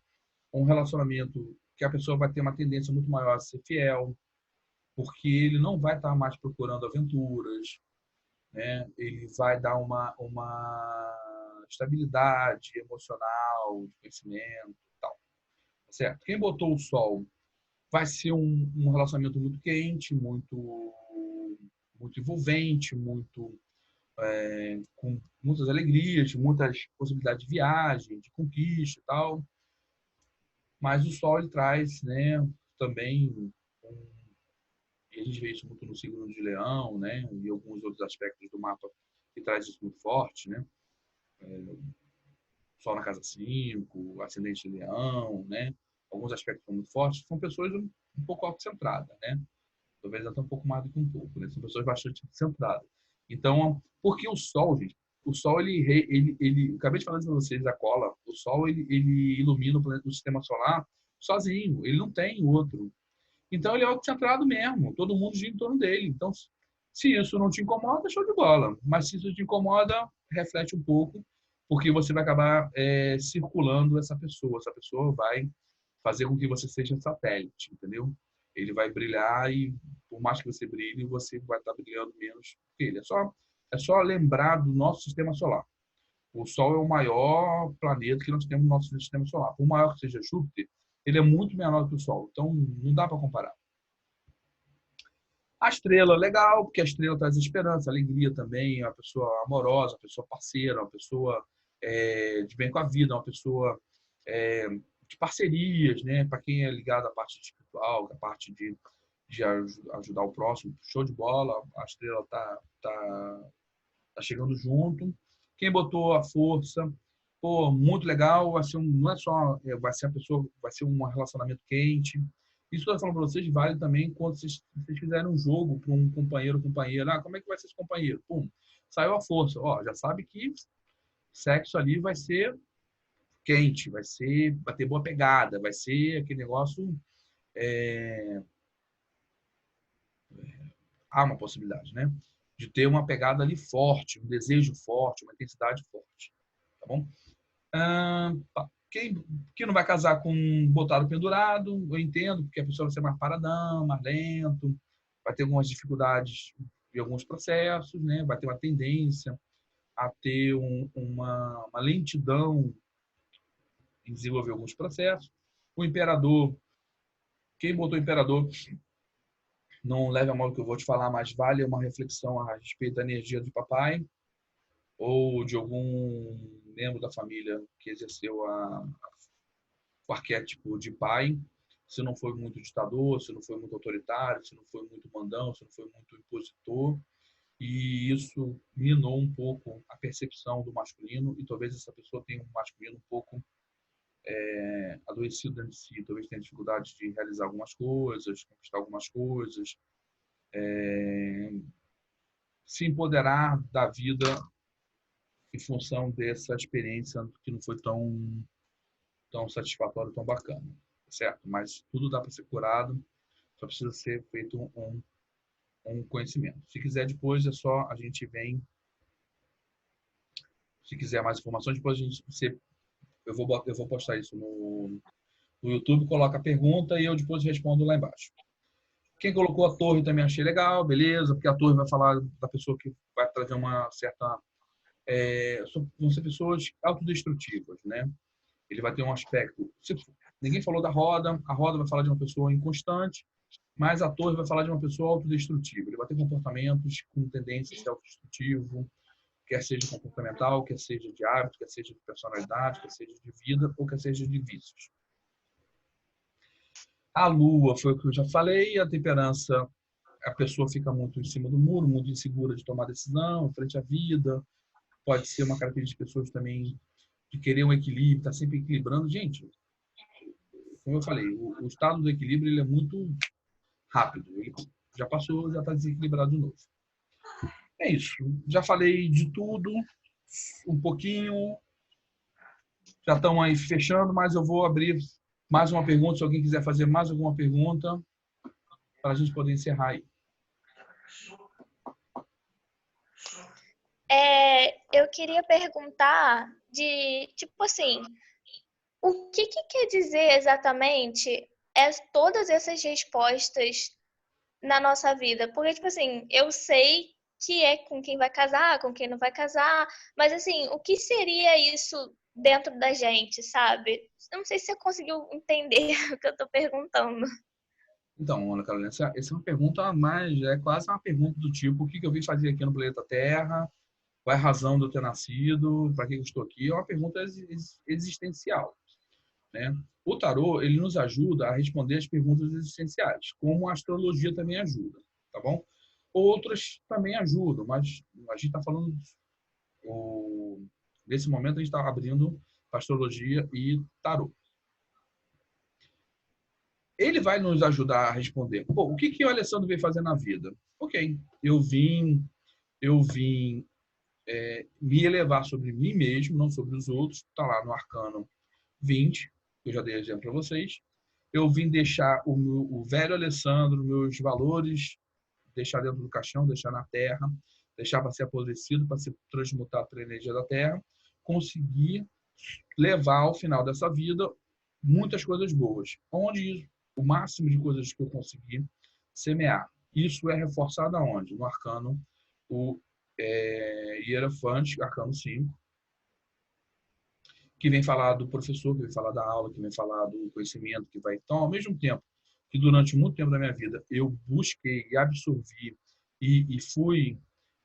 um relacionamento que a pessoa vai ter uma tendência muito maior a ser fiel, porque ele não vai estar mais procurando aventuras, né? Ele vai dar uma estabilidade emocional, de conhecimento e tal. Certo? Quem botou o sol vai ser um relacionamento muito quente, muito envolvente, com muitas alegrias, muitas possibilidades de viagem, de conquista e tal. Mas o Sol ele traz, né, também, e a gente vê isso muito no signo de Leão, né, e alguns outros aspectos do mapa que traz isso muito forte, né? Sol na casa 5, ascendente de Leão, né? Alguns aspectos muito fortes. São pessoas um pouco autocentradas, né? Talvez até um pouco mais do que um pouco, né? São pessoas bastante centradas. Então, porque o Sol, gente, o Sol, ele acabei de falar para vocês a cola, o Sol, ele ilumina o planeta do sistema solar sozinho, ele não tem outro. Então, ele é autocentrado mesmo, todo mundo gira em torno dele. Então, se isso não te incomoda, show de bola. Mas se isso te incomoda, reflete um pouco, porque você vai acabar circulando essa pessoa vai fazer com que você seja satélite, entendeu? Ele vai brilhar e, por mais que você brilhe, você vai estar brilhando menos que ele. É só lembrar do nosso sistema solar. O Sol é o maior planeta que nós temos no nosso sistema solar. Por maior que seja Júpiter, ele é muito menor que o Sol. Então, não dá para comparar. A estrela, legal, porque a estrela traz esperança, alegria também, é uma pessoa amorosa, uma pessoa parceira, uma pessoa de bem com a vida, uma pessoa de parcerias, né? Para quem é ligado à parte espiritual, à parte de ajudar o próximo, show de bola, a estrela tá chegando junto. Quem botou a força, pô, muito legal, vai ser não é só, vai ser a pessoa, vai ser um relacionamento quente. Isso que eu estou falando para vocês vale também quando vocês fizerem um jogo para um companheiro ou companheira. Ah, como é que vai ser esse companheiro? Pum, saiu a força. Ó, já sabe que sexo ali vai ser quente, vai ter boa pegada, vai ser aquele negócio. Há uma possibilidade, né? De ter uma pegada ali forte, um desejo forte, uma intensidade forte. Tá bom? Quem não vai casar com botado pendurado, eu entendo, porque a pessoa vai ser mais paradão, mais lento, vai ter algumas dificuldades em alguns processos, né? Vai ter uma tendência a ter uma lentidão em desenvolver alguns processos. O imperador, quem botou imperador, não leve a mal o que eu vou te falar, mas vale uma reflexão a respeito da energia do papai ou de algum membro da família que exerceu o arquétipo de pai. Se não foi muito ditador, se não foi muito autoritário, se não foi muito mandão, se não foi muito impositor. E isso minou um pouco a percepção do masculino e talvez essa pessoa tenha um masculino um pouco adoecido dentro de si, talvez tenha dificuldade de realizar algumas coisas, conquistar algumas coisas, se empoderar da vida em função dessa experiência que não foi tão satisfatória, tão bacana, certo? Mas tudo dá para ser curado, só precisa ser feito um conhecimento. Se quiser depois, é só a gente vem. Se quiser mais informações, depois eu vou postar isso no YouTube, coloca a pergunta e eu depois respondo lá embaixo. Quem colocou a torre também achei legal, beleza, porque a torre vai falar da pessoa que vai trazer uma certa... vão ser pessoas autodestrutivas, né? Ele vai ter um aspecto... Ninguém falou da roda, a roda vai falar de uma pessoa inconstante, mas a torre vai falar de uma pessoa autodestrutiva. Ele vai ter comportamentos com tendência a ser autodestrutivo, quer seja comportamental, quer seja de hábito, quer seja de personalidade, quer seja de vida ou quer seja de vícios. A lua foi o que eu já falei, a temperança, a pessoa fica muito em cima do muro, muito insegura de tomar decisão, frente à vida. Pode ser uma característica de pessoas também de querer um equilíbrio, estar sempre equilibrando. Gente, como eu falei, o estado do equilíbrio ele é muito rápido. Ele já passou, já está desequilibrado de novo. É isso. Já falei de tudo, um pouquinho. Já estão aí fechando, mas eu vou abrir mais uma pergunta, se alguém quiser fazer mais alguma pergunta, para a gente poder encerrar aí. Eu queria perguntar tipo assim, o que quer dizer exatamente todas essas respostas na nossa vida? Porque, tipo assim, eu sei que é com quem vai casar, com quem não vai casar, mas assim, o que seria isso dentro da gente, sabe? Eu não sei se você conseguiu entender o que eu tô perguntando. Então, Ana Carolina, essa é uma pergunta, mas é quase uma pergunta do tipo, o que eu vim fazer aqui no planeta Terra? Qual é a razão de eu ter nascido? Para que eu estou aqui? É uma pergunta existencial, né? O tarô, ele nos ajuda a responder as perguntas existenciais, como a astrologia também ajuda, tá bom? Outras também ajudam, mas a gente está falando... Nesse momento, a gente está abrindo astrologia e tarô. Ele vai nos ajudar a responder. Pô, o que o Alessandro veio fazer na vida? Ok, eu vim me elevar sobre mim mesmo, não sobre os outros. Está lá no Arcano 20, que eu já dei exemplo para vocês. Eu vim deixar o velho Alessandro, meus valores, deixar dentro do caixão, deixar na terra, deixar para ser apodrecido, para ser transmutado pela energia da terra, conseguir levar ao final dessa vida muitas coisas boas. Onde o máximo de coisas que eu conseguir semear. Isso é reforçado aonde? No Arcano, o Hierofante, Arcano 5, que vem falar do professor, que vem falar da aula, que vem falar do conhecimento, que vai... Então, ao mesmo tempo que durante muito tempo da minha vida eu busquei e absorvi e fui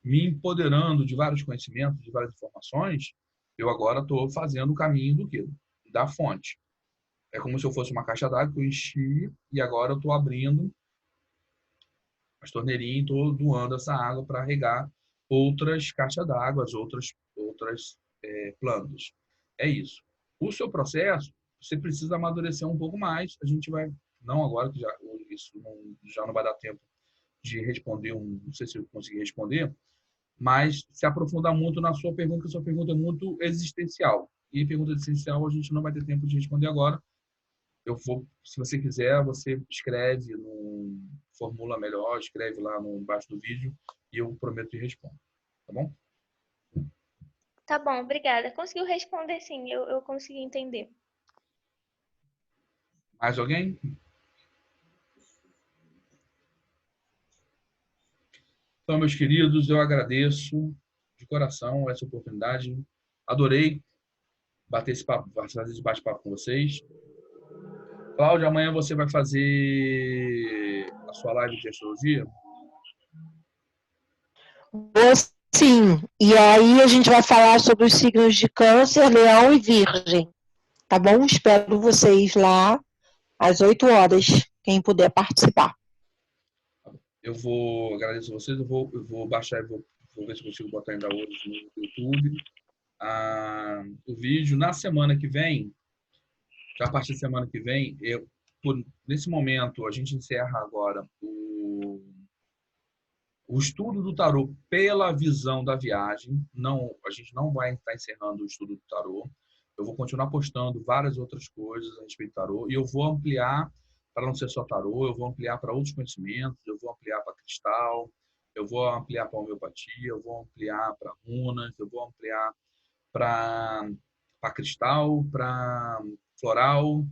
me empoderando de vários conhecimentos, de várias informações, eu agora estou fazendo o caminho do quê? Da fonte. É como se eu fosse uma caixa d'água que eu enchi e agora eu estou abrindo as torneirinhas e estou doando essa água para regar outras caixas d'água, outras plantas. É isso. O seu processo, você precisa amadurecer um pouco mais. A gente vai não agora, que isso já não vai dar tempo de responder, não sei se eu consegui responder, mas se aprofundar muito na sua pergunta, porque a sua pergunta é muito existencial. E pergunta existencial a gente não vai ter tempo de responder agora. Se você quiser, você escreve, formula melhor, escreve lá embaixo do vídeo e eu prometo que respondo. Tá bom? Tá bom, obrigada. Conseguiu responder sim, eu consegui entender. Mais alguém? Então, meus queridos, eu agradeço de coração essa oportunidade. Adorei bater esse papo, fazer esse bate-papo com vocês. Cláudia, amanhã você vai fazer a sua live de astrologia? Vou sim. E aí a gente vai falar sobre os signos de Câncer, Leão e Virgem. Tá bom? Espero vocês lá às 8 horas, quem puder participar. Eu vou agradecer a vocês, eu vou baixar e vou ver se eu consigo botar ainda hoje no YouTube o vídeo. Na semana que vem, já a partir da semana que vem, nesse momento, a gente encerra agora o estudo do tarô pela visão da viagem. Não, a gente não vai estar encerrando o estudo do tarô. Eu vou continuar postando várias outras coisas a respeito do tarô e eu vou ampliar para não ser só tarô, eu vou ampliar para outros conhecimentos, eu vou ampliar para cristal, eu vou ampliar para homeopatia, eu vou ampliar para runas, eu vou ampliar para cristal, para floral,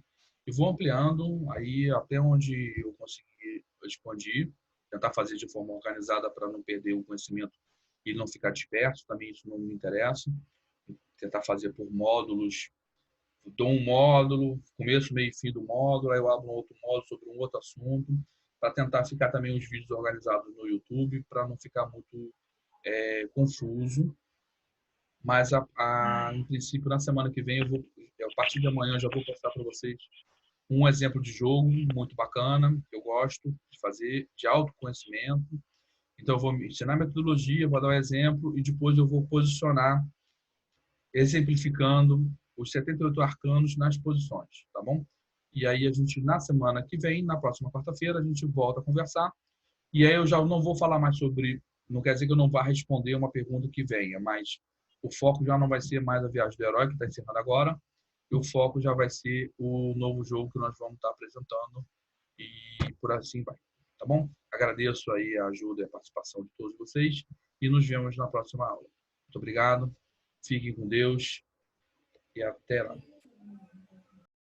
e vou ampliando aí até onde eu conseguir expandir, tentar fazer de forma organizada para não perder o conhecimento e não ficar disperso, também isso não me interessa. Tentar fazer por módulos, dou um módulo, começo, meio e fim do módulo, aí eu abro um outro módulo sobre um outro assunto, para tentar ficar também os vídeos organizados no YouTube, para não ficar muito confuso. Mas, em princípio, na semana que vem, a partir de amanhã, eu já vou postar para vocês um exemplo de jogo muito bacana, que eu gosto de fazer, de autoconhecimento. Então, eu vou me ensinar a metodologia, vou dar um exemplo, e depois eu vou posicionar, exemplificando os 78 arcanos nas posições, tá bom? E aí, a gente, na semana que vem, na próxima quarta-feira, a gente volta a conversar. E aí, eu já não vou falar mais sobre... Não quer dizer que eu não vá responder uma pergunta que venha, mas o foco já não vai ser mais a viagem do herói, que está encerrando agora, e o foco já vai ser o novo jogo que nós vamos estar apresentando, e por assim vai. Tá bom? Agradeço aí a ajuda e a participação de todos vocês, e nos vemos na próxima aula. Muito obrigado, fiquem com Deus, e até lá.